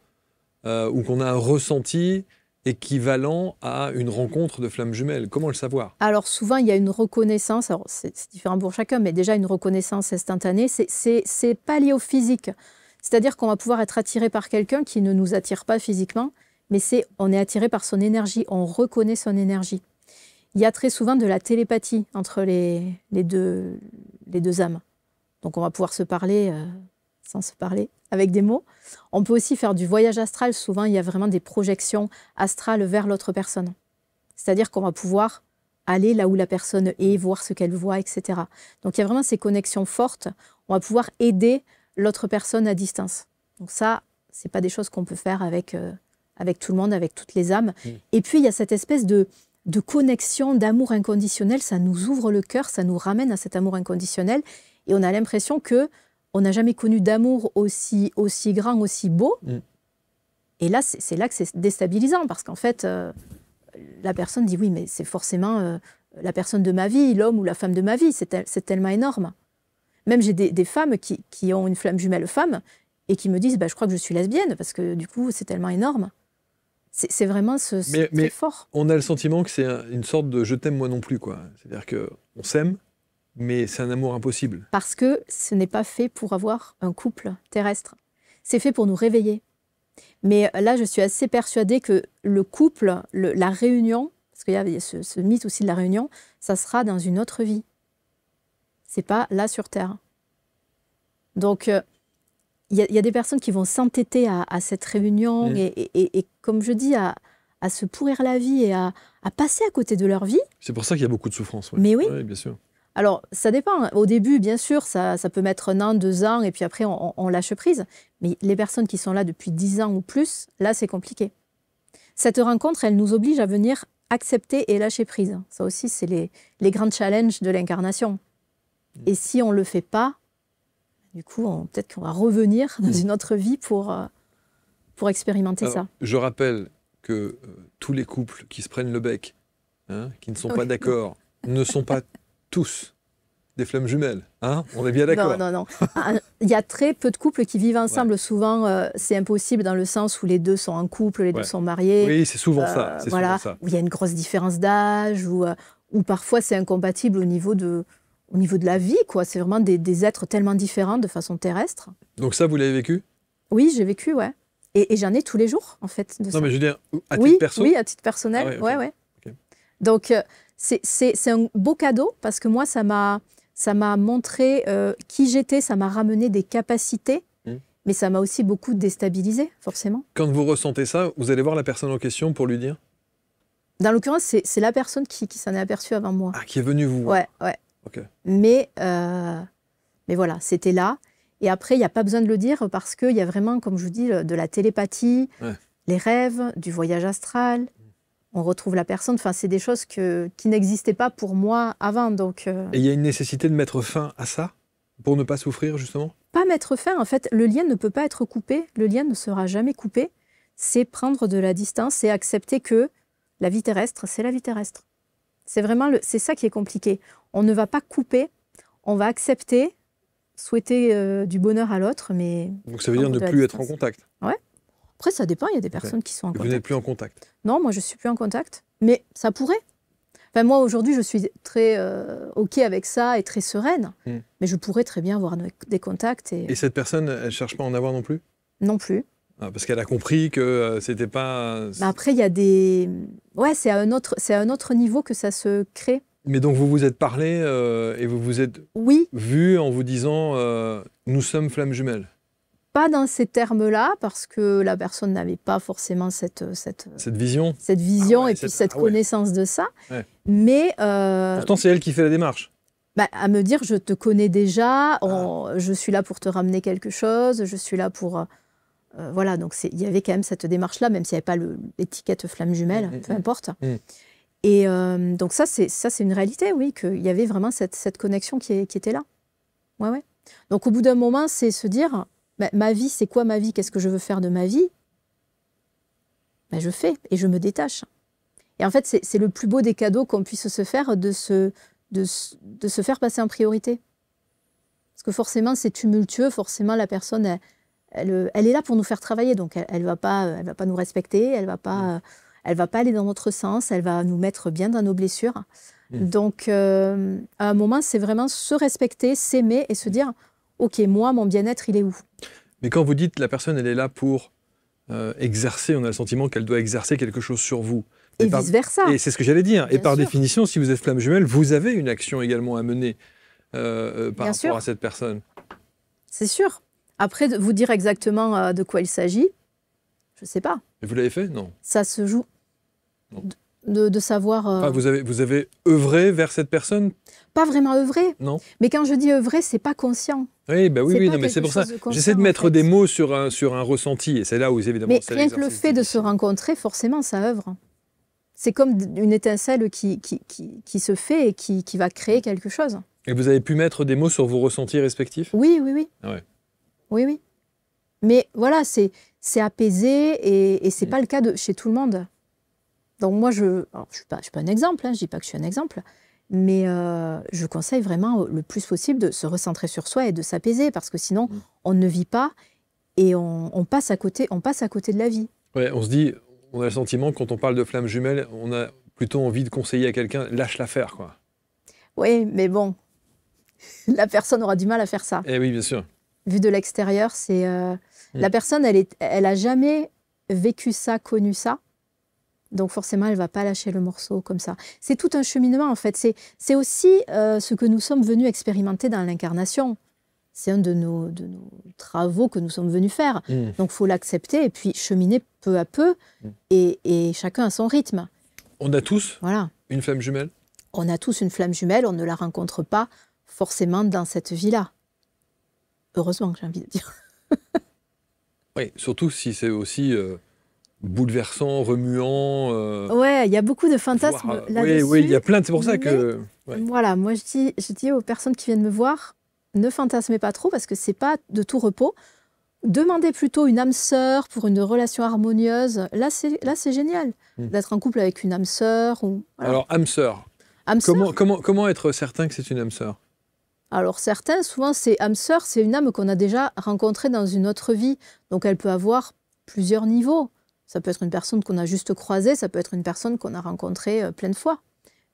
ou qu'on a un ressenti équivalent à une rencontre de flamme jumelle. Comment le savoir? Alors souvent, il y a une reconnaissance, alors c'est différent pour chacun, mais déjà une reconnaissance instantanée, c'est pas lié au physique. C'est-à-dire qu'on va pouvoir être attiré par quelqu'un qui ne nous attire pas physiquement, mais on est attiré par son énergie, on reconnaît son énergie. Il y a très souvent de la télépathie entre les deux âmes. Donc on va pouvoir se parler sans se parler, avec des mots. On peut aussi faire du voyage astral. Souvent, il y a vraiment des projections astrales vers l'autre personne. C'est-à-dire qu'on va pouvoir aller là où la personne est, voir ce qu'elle voit, etc. Donc, il y a vraiment ces connexions fortes. On va pouvoir aider l'autre personne à distance. Donc ça, ce n'est pas des choses qu'on peut faire avec tout le monde, avec toutes les âmes. Et puis, il y a cette espèce de connexion, d'amour inconditionnel. Ça nous ouvre le cœur, ça nous ramène à cet amour inconditionnel. Et on a l'impression que on n'a jamais connu d'amour aussi grand, aussi beau. Et là, c'est là que c'est déstabilisant, parce qu'en fait, la personne dit, oui, mais c'est forcément la personne de ma vie, l'homme ou la femme de ma vie, c'est tellement énorme. Même j'ai des femmes qui ont une flamme jumelle femme, et qui me disent, bah, je crois que je suis lesbienne, parce que du coup, c'est tellement énorme. C'est vraiment très fort. On a le sentiment que c'est une sorte de « je t'aime moi non plus », quoi. C'est-à-dire qu'on s'aime, mais c'est un amour impossible. Parce que ce n'est pas fait pour avoir un couple terrestre. C'est fait pour nous réveiller. Mais là, je suis assez persuadée que le couple, la réunion, parce qu'il y a ce mythe aussi de la réunion, ça sera dans une autre vie. C'est pas là sur Terre. Donc, il y a des personnes qui vont s'entêter à cette réunion et comme je dis, à se pourrir la vie et à passer à côté de leur vie. C'est pour ça qu'il y a beaucoup de souffrance. Ouais. Mais oui. Ouais, bien sûr. Alors, ça dépend. Au début, bien sûr, ça peut mettre 1 an, 2 ans, et puis après, on lâche prise. Mais les personnes qui sont là depuis 10 ans ou plus, là, c'est compliqué. Cette rencontre, elle nous oblige à venir accepter et lâcher prise. Ça aussi, c'est les grands challenges de l'incarnation. Et si on ne le fait pas, du coup, peut-être qu'on va revenir dans une autre vie pour expérimenter ça. Je rappelle que tous les couples qui se prennent le bec, qui ne sont pas d'accord, ne sont pas tous des flammes jumelles. On est bien d'accord? Non. Il y a très peu de couples qui vivent ensemble. Ouais. Souvent, c'est impossible dans le sens où les deux sont en couple, les deux sont mariés. Oui, c'est souvent ça. Voilà, souvent ça. Où il y a une grosse différence d'âge, où parfois c'est incompatible au niveau de la vie, quoi. C'est vraiment des êtres tellement différents de façon terrestre. Donc ça, vous l'avez vécu? Oui, j'ai vécu, ouais. Et j'en ai tous les jours, en fait. Mais je veux dire, à titre personnel? Oui, à titre personnel, Ah ouais, ouais. Okay. Donc, c'est un beau cadeau, parce que moi, ça m'a montré qui j'étais, ça m'a ramené des capacités, mais ça m'a aussi beaucoup déstabilisé, forcément. Quand vous ressentez ça, vous allez voir la personne en question pour lui dire? Dans l'occurrence, c'est la personne qui s'en est aperçue avant moi. Ah, qui est venue vous voir? Ouais. Okay. Mais voilà, c'était là. Et après, il n'y a pas besoin de le dire parce qu'il y a vraiment, comme je vous dis, de la télépathie, les rêves, du voyage astral. On retrouve la personne. Enfin, c'est des choses qui n'existaient pas pour moi avant. Donc, Et il y a une nécessité de mettre fin à ça pour ne pas souffrir, justement? Pas mettre fin. En fait, le lien ne peut pas être coupé. Le lien ne sera jamais coupé. C'est prendre de la distance et accepter que la vie terrestre, c'est la vie terrestre. C'est ça qui est compliqué. On ne va pas couper, on va accepter, souhaiter du bonheur à l'autre, mais... Donc ça veut dire ne plus être en contact? Ouais. Après, ça dépend, il y a des personnes qui sont en Vous contact. n'êtes plus en contact? Non, moi, je ne suis plus en contact. Mais ça pourrait. Enfin, moi, aujourd'hui, je suis très OK avec ça et très sereine. Mais je pourrais très bien avoir des contacts. Et cette personne, elle ne cherche pas à en avoir non plus? Non plus. Ah, parce qu'elle a compris que c'était pas... Après, il y a des... Ouais, c'est à un autre niveau que ça se crée. Mais donc, vous vous êtes parlé et vous vous êtes vu en vous disant nous sommes flammes jumelles. Pas dans ces termes-là, parce que la personne n'avait pas forcément cette vision, et puis cette connaissance de ça. Ouais. Mais pourtant, c'est elle qui fait la démarche. À me dire, je te connais déjà, je suis là pour te ramener quelque chose, je suis là pour... voilà, donc il y avait quand même cette démarche-là, même s'il n'y avait pas l'étiquette flamme jumelle, peu importe. Et donc ça, c'est une réalité, oui, qu'il y avait vraiment cette connexion qui était là. Ouais, ouais. Donc au bout d'un moment, c'est se dire... ma vie, c'est quoi ma vie? Qu'est-ce que je veux faire de ma vie? Je fais et je me détache. Et en fait, c'est le plus beau des cadeaux qu'on puisse se faire de se faire passer en priorité. Parce que forcément, c'est tumultueux. Forcément, la personne, elle est là pour nous faire travailler. Donc, elle va pas nous respecter. Elle va pas aller dans notre sens. Elle va nous mettre bien dans nos blessures. Donc, à un moment, c'est vraiment se respecter, s'aimer et se dire... OK, moi, mon bien-être, il est où? Mais quand vous dites la personne, elle est là pour exercer, on a le sentiment qu'elle doit exercer quelque chose sur vous. Et vice-versa. Et c'est ce que j'allais dire. Bien et par sûr. définition, si vous êtes flamme jumelle, vous avez une action également à mener par rapport à cette personne. C'est sûr. Après, de vous dire exactement de quoi il s'agit, je ne sais pas. Et vous l'avez fait? Non. Ça se joue. De savoir... Enfin, vous avez œuvré vers cette personne? Pas vraiment œuvré. Non. Mais quand je dis œuvrer, c'est pas conscient. Oui, bah oui, non, mais c'est pour ça. J'essaie de mettre des mots sur un ressenti, et c'est là où évidemment. Mais rien que le fait de se rencontrer, forcément, ça œuvre. C'est comme une étincelle qui se fait et qui va créer quelque chose. Et vous avez pu mettre des mots sur vos ressentis respectifs? Oui, oui, oui. Ah ouais. Oui, oui. Mais voilà, c'est apaisé et c'est pas le cas chez tout le monde. Donc moi, je suis pas un exemple, hein, je dis pas que je suis un exemple, mais je conseille vraiment le plus possible de se recentrer sur soi et de s'apaiser, parce que sinon, on ne vit pas et on passe à côté de la vie. Ouais, on se dit, on a le sentiment, quand on parle de flammes jumelles, on a plutôt envie de conseiller à quelqu'un, lâche l'affaire, quoi. Oui, mais bon, la personne aura du mal à faire ça. Eh oui, bien sûr. Vu de l'extérieur, c'est la personne, elle a jamais vécu ça, connu ça. Donc forcément, elle ne va pas lâcher le morceau comme ça. C'est tout un cheminement, en fait. C'est aussi ce que nous sommes venus expérimenter dans l'incarnation. C'est un de nos travaux que nous sommes venus faire. Donc il faut l'accepter et puis cheminer peu à peu, et chacun à son rythme. On a tous une flamme jumelle? On a tous une flamme jumelle, on ne la rencontre pas forcément dans cette vie-là. Heureusement, j'ai envie de dire. Oui, surtout si c'est aussi... bouleversant, remuant. Ouais, il y a beaucoup de fantasmes là-dessus. Oui, il y a plein. C'est pour ça que. Ouais. Voilà, moi je dis aux personnes qui viennent me voir, ne fantasmez pas trop parce que c'est pas de tout repos. Demandez plutôt une âme sœur pour une relation harmonieuse. Là, c'est génial d'être en couple avec une âme sœur. Voilà. Alors, âme sœur. Comment être certain que c'est une âme sœur? Alors certains, souvent, c'est âme sœur, c'est une âme qu'on a déjà rencontrée dans une autre vie. Donc elle peut avoir plusieurs niveaux. Ça peut être une personne qu'on a juste croisée, ça peut être une personne qu'on a rencontrée plein de fois.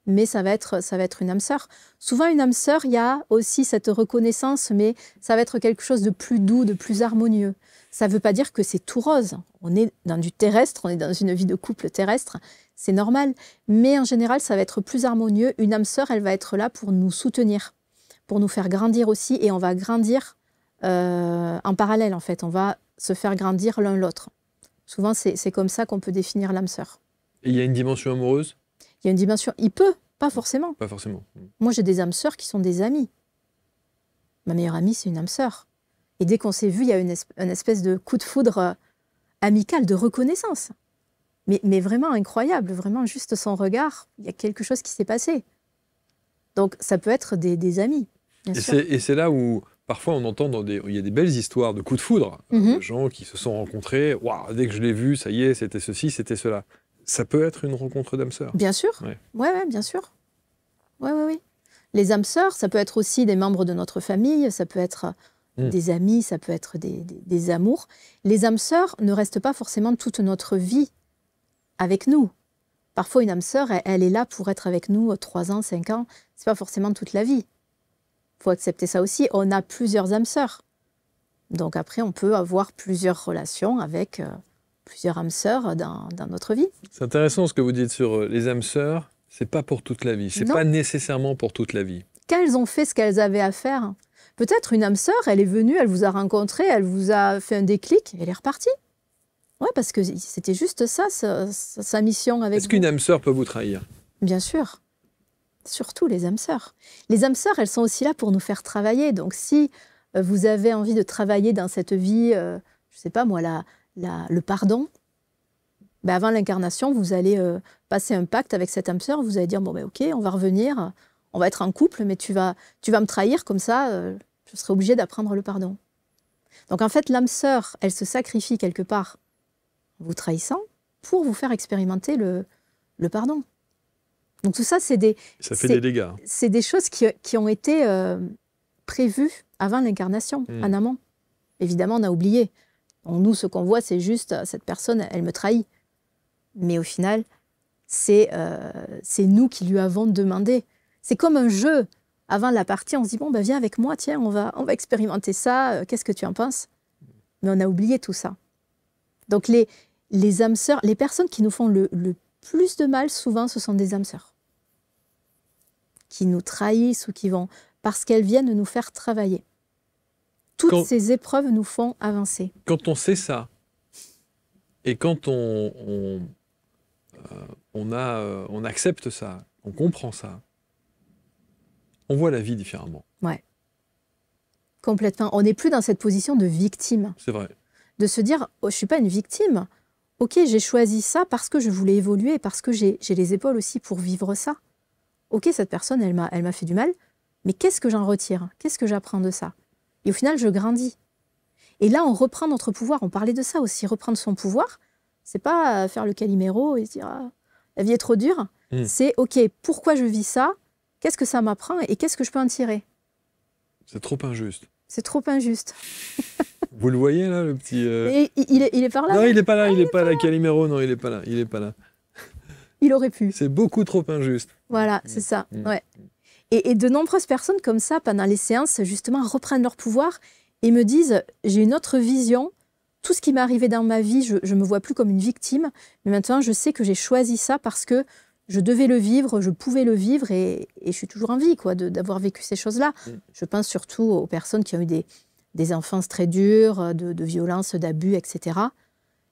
Mais ça va être une âme sœur. Souvent, une âme sœur, il y a aussi cette reconnaissance, mais ça va être quelque chose de plus doux, de plus harmonieux. Ça ne veut pas dire que c'est tout rose. On est dans du terrestre, on est dans une vie de couple terrestre, c'est normal. Mais en général, ça va être plus harmonieux. Une âme sœur, elle va être là pour nous soutenir, pour nous faire grandir aussi. Et on va grandir en parallèle, en fait. On va se faire grandir l'un l'autre. Souvent, c'est comme ça qu'on peut définir l'âme sœur. Et il y a une dimension amoureuse? Il y a une dimension... Il peut, pas forcément. Pas forcément. Moi, j'ai des âmes sœurs qui sont des amies. Ma meilleure amie, c'est une âme sœur. Et dès qu'on s'est vu, il y a une espèce de coup de foudre amical, de reconnaissance. Mais vraiment incroyable, vraiment juste son regard, il y a quelque chose qui s'est passé. Donc, ça peut être des amis, bien sûr. Et c'est là où... Parfois, on entend il y a des belles histoires de coups de foudre, de gens qui se sont rencontrés. Waouh, dès que je l'ai vu, ça y est, c'était ceci, c'était cela. Ça peut être une rencontre d'âme sœur. Bien sûr. Ouais, bien sûr. Oui. Les âmes sœurs, ça peut être aussi des membres de notre famille, ça peut être des amis, ça peut être des amours. Les âmes sœurs ne restent pas forcément toute notre vie avec nous. Parfois, une âme sœur, elle est là pour être avec nous 3 ans, 5 ans. Ce n'est pas forcément toute la vie. Il faut accepter ça aussi. On a plusieurs âmes sœurs. Donc après, on peut avoir plusieurs relations avec plusieurs âmes sœurs dans notre vie. C'est intéressant ce que vous dites sur les âmes sœurs. C'est pas pour toute la vie. C'est pas nécessairement pour toute la vie. Quand elles ont fait ce qu'elles avaient à faire, peut-être une âme sœur, elle est venue, elle vous a rencontré, elle vous a fait un déclic, et elle est repartie. Oui, parce que c'était juste ça, sa mission avec vous. Est-ce qu'une âme sœur peut vous trahir? Bien sûr. Surtout les âmes sœurs. Les âmes sœurs, elles sont aussi là pour nous faire travailler. Donc si vous avez envie de travailler dans cette vie, je ne sais pas moi, le pardon, ben avant l'incarnation, vous allez passer un pacte avec cette âme sœur, vous allez dire, bon ben ok, on va revenir, on va être en couple, mais tu vas me trahir, comme ça, je serai obligée d'apprendre le pardon. Donc en fait, l'âme sœur, elle se sacrifie quelque part en vous trahissant pour vous faire expérimenter le pardon. Donc tout ça, c'est des dégâts. C'est des choses qui ont été prévues avant l'incarnation, en amont. Évidemment, on a oublié. Donc, nous, ce qu'on voit, c'est juste, cette personne, elle me trahit. Mais au final, c'est nous qui lui avons demandé. C'est comme un jeu. Avant la partie, on se dit, bon, ben, viens avec moi, tiens, on va expérimenter ça, qu'est-ce que tu en penses? Mais on a oublié tout ça. Donc les âmes sœurs, les personnes qui nous font le plus de mal, souvent, ce sont des âmes sœurs. Qui nous trahissent ou qui vont... Parce qu'elles viennent nous faire travailler. Toutes ces épreuves nous font avancer. Quand on sait ça, et quand on accepte ça, on comprend ça, on voit la vie différemment. Ouais. Complètement. On n'est plus dans cette position de victime. C'est vrai. De se dire, oh, je ne suis pas une victime. Ok, j'ai choisi ça parce que je voulais évoluer, parce que j'ai les épaules aussi pour vivre ça. Ok, cette personne, elle m'a fait du mal, mais qu'est-ce que j'en retire? Qu'est-ce que j'apprends de ça? Et au final, je grandis. Et là, on reprend notre pouvoir. On parlait de ça aussi, reprendre son pouvoir. C'est pas faire le Calimero et se dire, ah, la vie est trop dure. C'est, ok, pourquoi je vis ça? Qu'est-ce que ça m'apprend et qu'est-ce que je peux en tirer? C'est trop injuste. C'est trop injuste. Vous le voyez là, le petit... Il est par là? Non, il n'est pas là, il n'est pas là, Calimero, non, il n'est pas là, il n'est pas là. Il aurait pu. C'est beaucoup trop injuste. Voilà, c'est ça, ouais. Et de nombreuses personnes comme ça, pendant les séances, justement, reprennent leur pouvoir et me disent, j'ai une autre vision, tout ce qui m'est arrivé dans ma vie, je ne me vois plus comme une victime, mais maintenant, je sais que j'ai choisi ça parce que je devais le vivre, je pouvais le vivre et je suis toujours en vie, quoi, d'avoir vécu ces choses-là. Je pense surtout aux personnes qui ont eu des enfances très dures, de violences, d'abus, etc.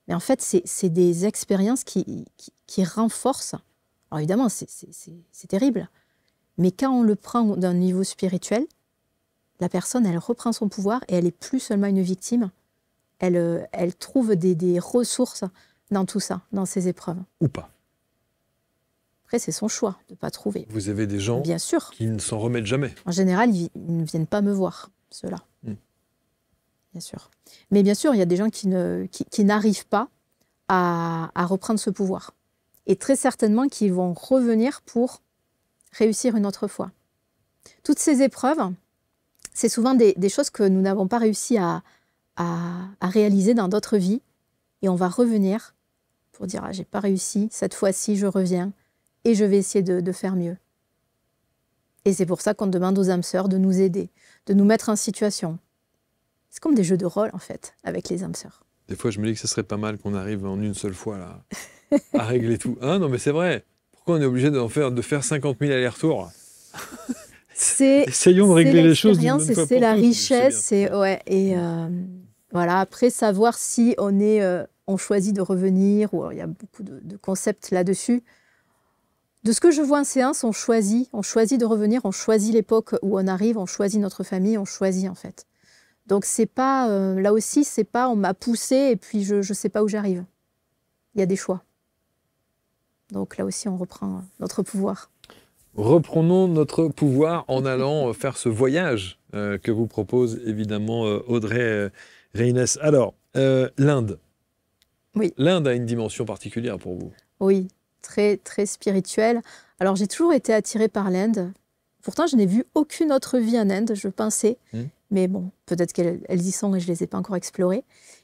Mais en fait, c'est des expériences qui renforcent. Alors évidemment, c'est terrible. Mais quand on le prend d'un niveau spirituel, la personne, elle reprend son pouvoir et elle n'est plus seulement une victime. Elle trouve des ressources dans tout ça, dans ces épreuves. Ou pas. Après, c'est son choix de ne pas trouver. Vous avez des gens bien sûr, qui ne s'en remettent jamais. En général, ils ne viennent pas me voir, ceux-là. Bien sûr. Mais bien sûr, il y a des gens qui n'arrivent pas à reprendre ce pouvoir. Et très certainement qu'ils vont revenir pour réussir une autre fois. Toutes ces épreuves, c'est souvent des choses que nous n'avons pas réussi à réaliser dans d'autres vies. Et on va revenir pour dire, ah, j'ai pas réussi, cette fois-ci, je reviens et je vais essayer de faire mieux. Et c'est pour ça qu'on demande aux âmes sœurs de nous aider, de nous mettre en situation. C'est comme des jeux de rôle, en fait, avec les âmes sœurs. Des fois, je me dis que ce serait pas mal qu'on arrive en une seule fois là, à régler tout. Hein, non, mais c'est vrai. Pourquoi on est obligé de faire 50 000 allers-retours? Essayons de régler les choses. C'est la richesse. Voilà. Après, savoir si on choisit de revenir, ou il y a beaucoup de concepts là-dessus. De ce que je vois en séance, on choisit de revenir, on choisit l'époque où on arrive, on choisit notre famille, on choisit en fait. Donc c'est pas, là aussi, c'est pas on m'a poussé et puis je ne sais pas où j'arrive. Il y a des choix. Donc là aussi, on reprend notre pouvoir. Reprenons notre pouvoir en allant faire ce voyage que vous propose évidemment Audrey Reynès. Alors, l'Inde. Oui. L'Inde a une dimension particulière pour vous. Oui, très, très spirituelle. Alors, j'ai toujours été attirée par l'Inde. Pourtant, je n'ai vu aucune autre vie en Inde, je pensais. Mais bon, peut-être qu'elles y sont et je ne les ai pas encore explorées.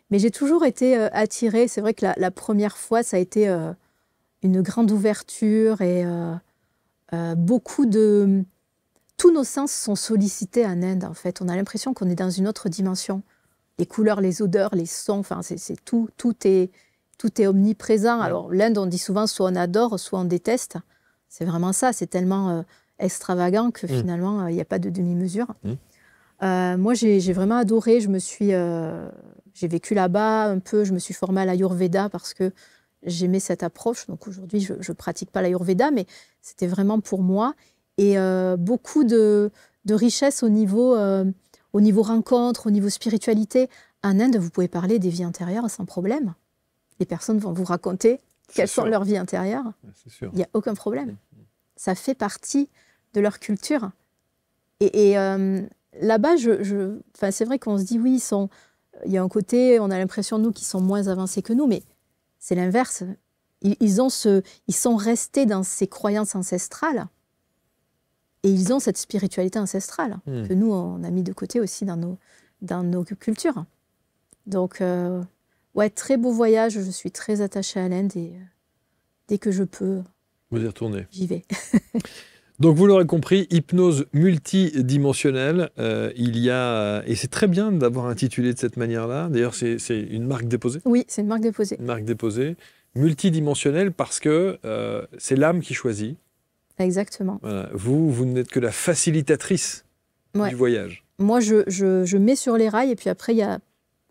Mais j'ai toujours été attirée. C'est vrai que la première fois, ça a été une grande ouverture et beaucoup de... Tous nos sens sont sollicités en Inde, en fait. On a l'impression qu'on est dans une autre dimension. Les couleurs, les odeurs, les sons, enfin, c'est tout est omniprésent. Alors, l'Inde, on dit souvent, soit on adore, soit on déteste. C'est vraiment ça. C'est tellement extravagant que finalement, il n'y a pas de demi-mesure. Moi, j'ai vraiment adoré. J'ai vécu là-bas un peu. Je me suis formée à l'Ayurveda parce que j'aimais cette approche. Donc, aujourd'hui, je ne pratique pas l'Ayurveda, mais c'était vraiment pour moi. Et beaucoup de richesse au niveau rencontre, au niveau spiritualité. En Inde, vous pouvez parler des vies antérieures sans problème. Les personnes vont vous raconter quelles sont leurs vies antérieures. Il n'y a aucun problème. Ça fait partie de leur culture. Et là-bas, c'est vrai qu'on se dit, oui, il y a un côté, on a l'impression, nous, qu'ils sont moins avancés que nous, mais c'est l'inverse. Ils sont restés dans ces croyances ancestrales. Et ils ont cette spiritualité ancestrale que nous, on a mis de côté aussi dans nos cultures. Donc, ouais, très beau voyage. Je suis très attachée à l'Inde et dès que je peux, vous y retournez. J'y vais. Donc, vous l'aurez compris, hypnose multidimensionnelle. Il y a, et c'est très bien d'avoir intitulé de cette manière-là. D'ailleurs, c'est une marque déposée. Oui, c'est une marque déposée. Une marque déposée. Multidimensionnelle parce que c'est l'âme qui choisit. Exactement. Voilà. Vous n'êtes que la facilitatrice du voyage. Moi, je mets sur les rails et puis après, il y a,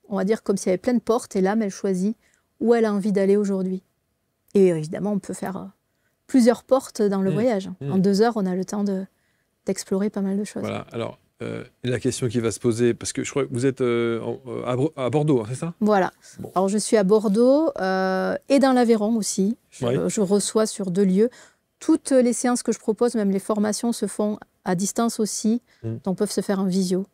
on va dire, comme s'il y avait plein de portes et l'âme, elle choisit où elle a envie d'aller aujourd'hui. Et évidemment, on peut faire plusieurs portes dans le voyage. En 2 heures, on a le temps d'explorer pas mal de choses. Voilà. Alors, la question qui va se poser, parce que je crois que vous êtes à Bordeaux, hein, c'est ça? Voilà. Bon. Alors, je suis à Bordeaux et dans l'Aveyron aussi. Je reçois sur 2 lieux. Toutes les séances que je propose, même les formations, se font à distance aussi, donc peuvent se faire en visio.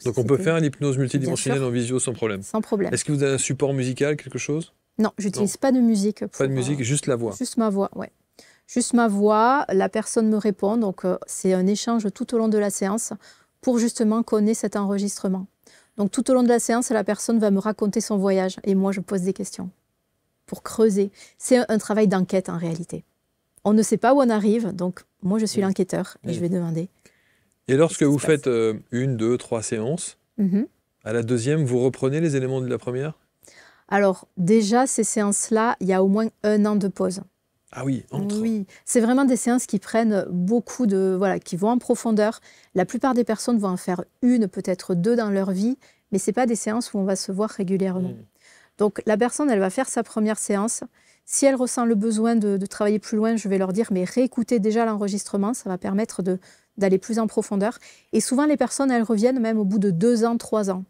Donc on peut faire une hypnose multidimensionnelle en visio sans problème? Sans problème. Est-ce que vous avez un support musical, quelque chose? Non, j'utilise pas de musique. Pas de musique, juste la voix? Juste ma voix, ouais. Juste ma voix, la personne me répond, donc c'est un échange tout au long de la séance pour justement qu'on ait cet enregistrement. Donc tout au long de la séance, la personne va me raconter son voyage et moi je pose des questions pour creuser. C'est un travail d'enquête en réalité. On ne sait pas où on arrive, donc moi je suis l'enquêteur et je vais demander. Et lorsque vous faites 1, 2, 3 séances, à la deuxième, vous reprenez les éléments de la première? Alors déjà, ces séances-là, il y a au moins 1 an de pause. Ah oui, entre. Oui, c'est vraiment des séances qui prennent beaucoup de... Voilà, qui vont en profondeur. La plupart des personnes vont en faire 1, peut-être 2 dans leur vie, mais ce n'est pas des séances où on va se voir régulièrement. Donc la personne, elle va faire sa première séance. Si elle ressent le besoin de travailler plus loin, je vais leur dire, mais réécoutez déjà l'enregistrement, ça va permettre d'aller plus en profondeur. Et souvent, les personnes, elles reviennent même au bout de 2 ans, 3 ans,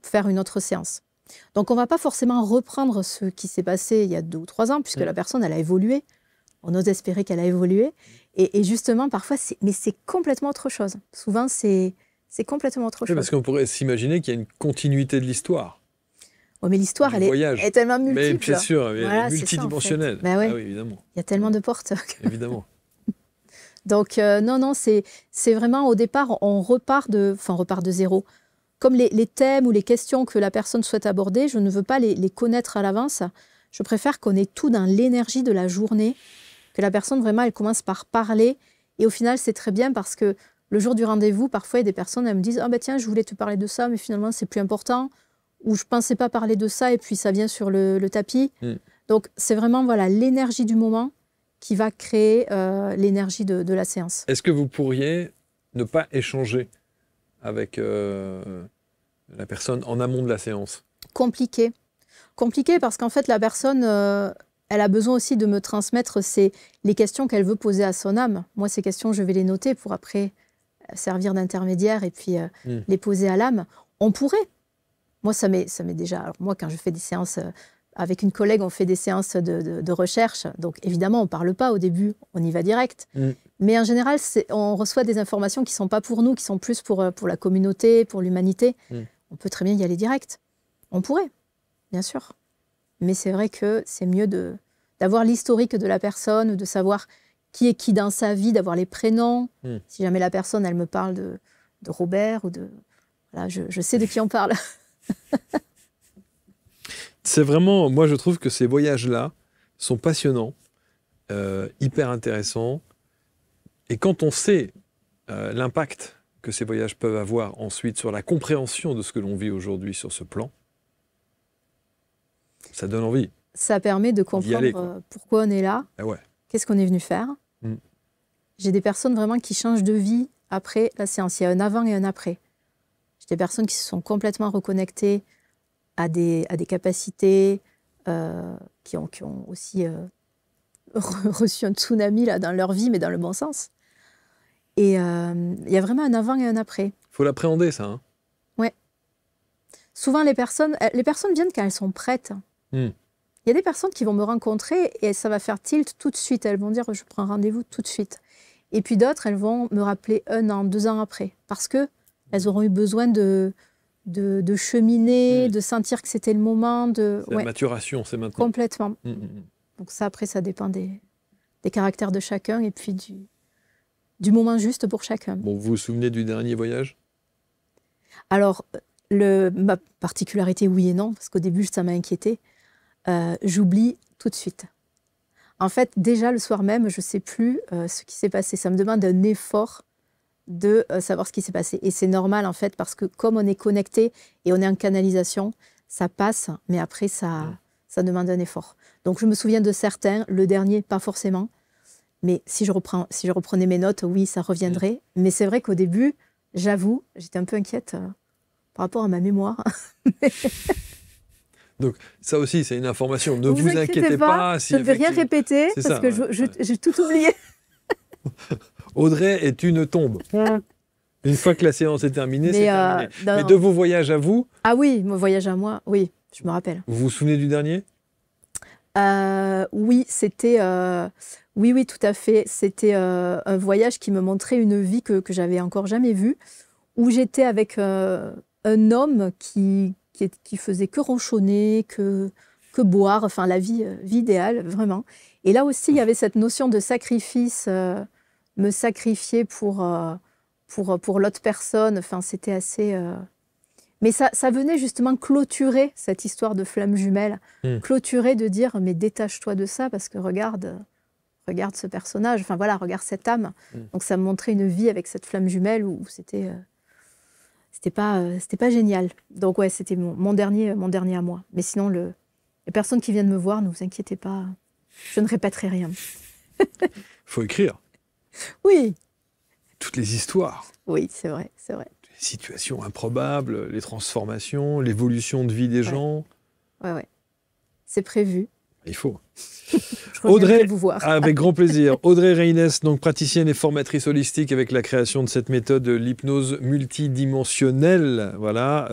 faire une autre séance. Donc, on ne va pas forcément reprendre ce qui s'est passé il y a 2 ou 3 ans, puisque la personne, elle a évolué. On ose espérer qu'elle a évolué. Et justement, parfois, c'est complètement autre chose. Souvent, c'est complètement autre chose. Parce qu'on pourrait s'imaginer qu'il y a une continuité de l'histoire. Oh, mais l'histoire, elle est tellement multiple. Mais bien sûr, multidimensionnelle. Ça, en fait. Ah oui, évidemment. Il y a tellement de portes. Évidemment. Donc, non, c'est vraiment, au départ, on repart de zéro. Comme les thèmes ou les questions que la personne souhaite aborder, je ne veux pas les connaître à l'avance. Je préfère qu'on ait tout dans l'énergie de la journée, que la personne, vraiment, elle commence par parler. Et au final, c'est très bien parce que le jour du rendez-vous, parfois, il y a des personnes, elles me disent « Ah ben tiens, je voulais te parler de ça, mais finalement, c'est plus important. » Ou je ne pensais pas parler de ça et puis ça vient sur le tapis. Donc, c'est vraiment voilà, l'énergie du moment qui va créer l'énergie de la séance. Est-ce que vous pourriez ne pas échanger avec la personne en amont de la séance? Compliqué. Compliqué parce qu'en fait, la personne, elle a besoin aussi de me transmettre les questions qu'elle veut poser à son âme. Moi, ces questions, je vais les noter pour après servir d'intermédiaire et puis les poser à l'âme. On pourrait. Moi, ça m'est déjà... Alors moi, quand je fais des séances avec une collègue, on fait des séances de recherche. Donc, évidemment, on ne parle pas au début, on y va direct. Mais en général, on reçoit des informations qui ne sont pas pour nous, qui sont plus pour la communauté, pour l'humanité. On peut très bien y aller direct. On pourrait, bien sûr. Mais c'est vrai que c'est mieux d'avoir l'historique de la personne, de savoir qui est qui dans sa vie, d'avoir les prénoms. Si jamais la personne, elle me parle de Robert ou Voilà, je sais de qui on parle. C'est vraiment, moi je trouve que ces voyages-là sont passionnants, hyper intéressants. Et quand on sait l'impact que ces voyages peuvent avoir ensuite sur la compréhension de ce que l'on vit aujourd'hui sur ce plan, ça donne envie. Ça permet de comprendre pourquoi on est là, qu'est-ce qu'on est venu faire. J'ai des personnes vraiment qui changent de vie après la séance. Il y a un avant et un après. J'ai des personnes qui se sont complètement reconnectées à des capacités, qui ont aussi reçu un tsunami là, dans leur vie, mais dans le bon sens. Et il y a vraiment un avant et un après. Il faut l'appréhender, ça. Hein. Ouais. Souvent, les personnes viennent quand elles sont prêtes. Il y a des personnes qui vont me rencontrer et ça va faire tilt tout de suite. Elles vont dire, je prends rendez-vous tout de suite. Et puis d'autres, elles vont me rappeler 1 an, 2 ans après. Parce qu'elles auront eu besoin de cheminer, de sentir que c'était le moment. La maturation, c'est maintenant. Complètement. Donc ça, après, ça dépend des caractères de chacun et puis du moment juste pour chacun. Bon, vous vous souvenez du dernier voyage? Alors, ma particularité, oui et non, parce qu'au début, ça m'a inquiétée. J'oublie tout de suite. En fait, déjà le soir même, je ne sais plus ce qui s'est passé. Ça me demande un effort de savoir ce qui s'est passé. Et c'est normal, en fait, parce que comme on est connecté et on est en canalisation, ça passe, mais après, ça demande un effort. Donc, je me souviens de certains, le dernier, pas forcément. Mais si je reprenais mes notes, oui, ça reviendrait. Mais c'est vrai qu'au début, j'avoue, j'étais un peu inquiète par rapport à ma mémoire. Donc ça aussi, c'est une information. Ne vous inquiétez pas. Je ne vais rien répéter parce que j'ai tout oublié. Audrey est une tombe. Une fois que la séance est terminée, c'est terminé. Mais de vos voyages à vous? Ah oui, mon voyage à moi, oui, je me rappelle. Vous vous souvenez du dernier? Oui, c'était... Oui, tout à fait. C'était un voyage qui me montrait une vie que j'avais encore jamais vue, où j'étais avec un homme qui faisait que ronchonner, que boire, enfin la vie idéale, vraiment. Et là aussi, il y avait cette notion de sacrifice, me sacrifier pour l'autre personne. Enfin, c'était assez... Mais ça venait justement clôturer cette histoire de flamme jumelle, clôturer de dire, mais détache-toi de ça, parce que regarde ce personnage, enfin voilà, regarde cette âme. Donc ça me montrait une vie avec cette flamme jumelle où c'était pas génial. Donc ouais, c'était mon dernier à moi. Mais sinon, les personnes qui viennent me voir, ne vous inquiétez pas, je ne répéterai rien. Faut écrire. Oui. Toutes les histoires. Oui, c'est vrai. Les situations improbables, les transformations, l'évolution de vie des gens. Ouais. C'est prévu. Il faut. Audrey, vous voir. Avec grand plaisir. Audrey Reynès, donc praticienne et formatrice holistique avec la création de cette méthode de l'hypnose multidimensionnelle, voilà,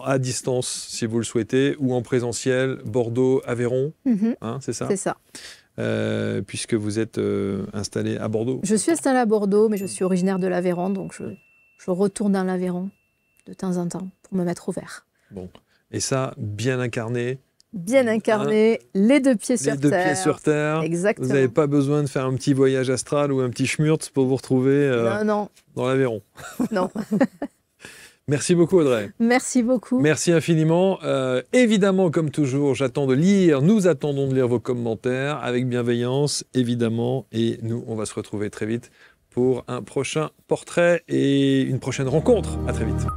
à distance si vous le souhaitez, ou en présentiel, Bordeaux, Aveyron, c'est ça? C'est ça. Puisque vous êtes installée à Bordeaux. Je suis installée à Bordeaux, mais je suis originaire de l'Aveyron, donc je retourne dans l'Aveyron de temps en temps pour me mettre au vert. Bon. Et ça, bien incarné. Bien incarné, les deux pieds sur terre. Les deux pieds sur terre. Exactement. Vous n'avez pas besoin de faire un petit voyage astral ou un petit schmurtz pour vous retrouver non. Dans l'Aveyron. Non. Merci beaucoup, Audrey. Merci beaucoup. Merci infiniment. Évidemment, comme toujours, nous attendons de lire vos commentaires avec bienveillance, évidemment. Et nous, on va se retrouver très vite pour un prochain portrait et une prochaine rencontre. À très vite.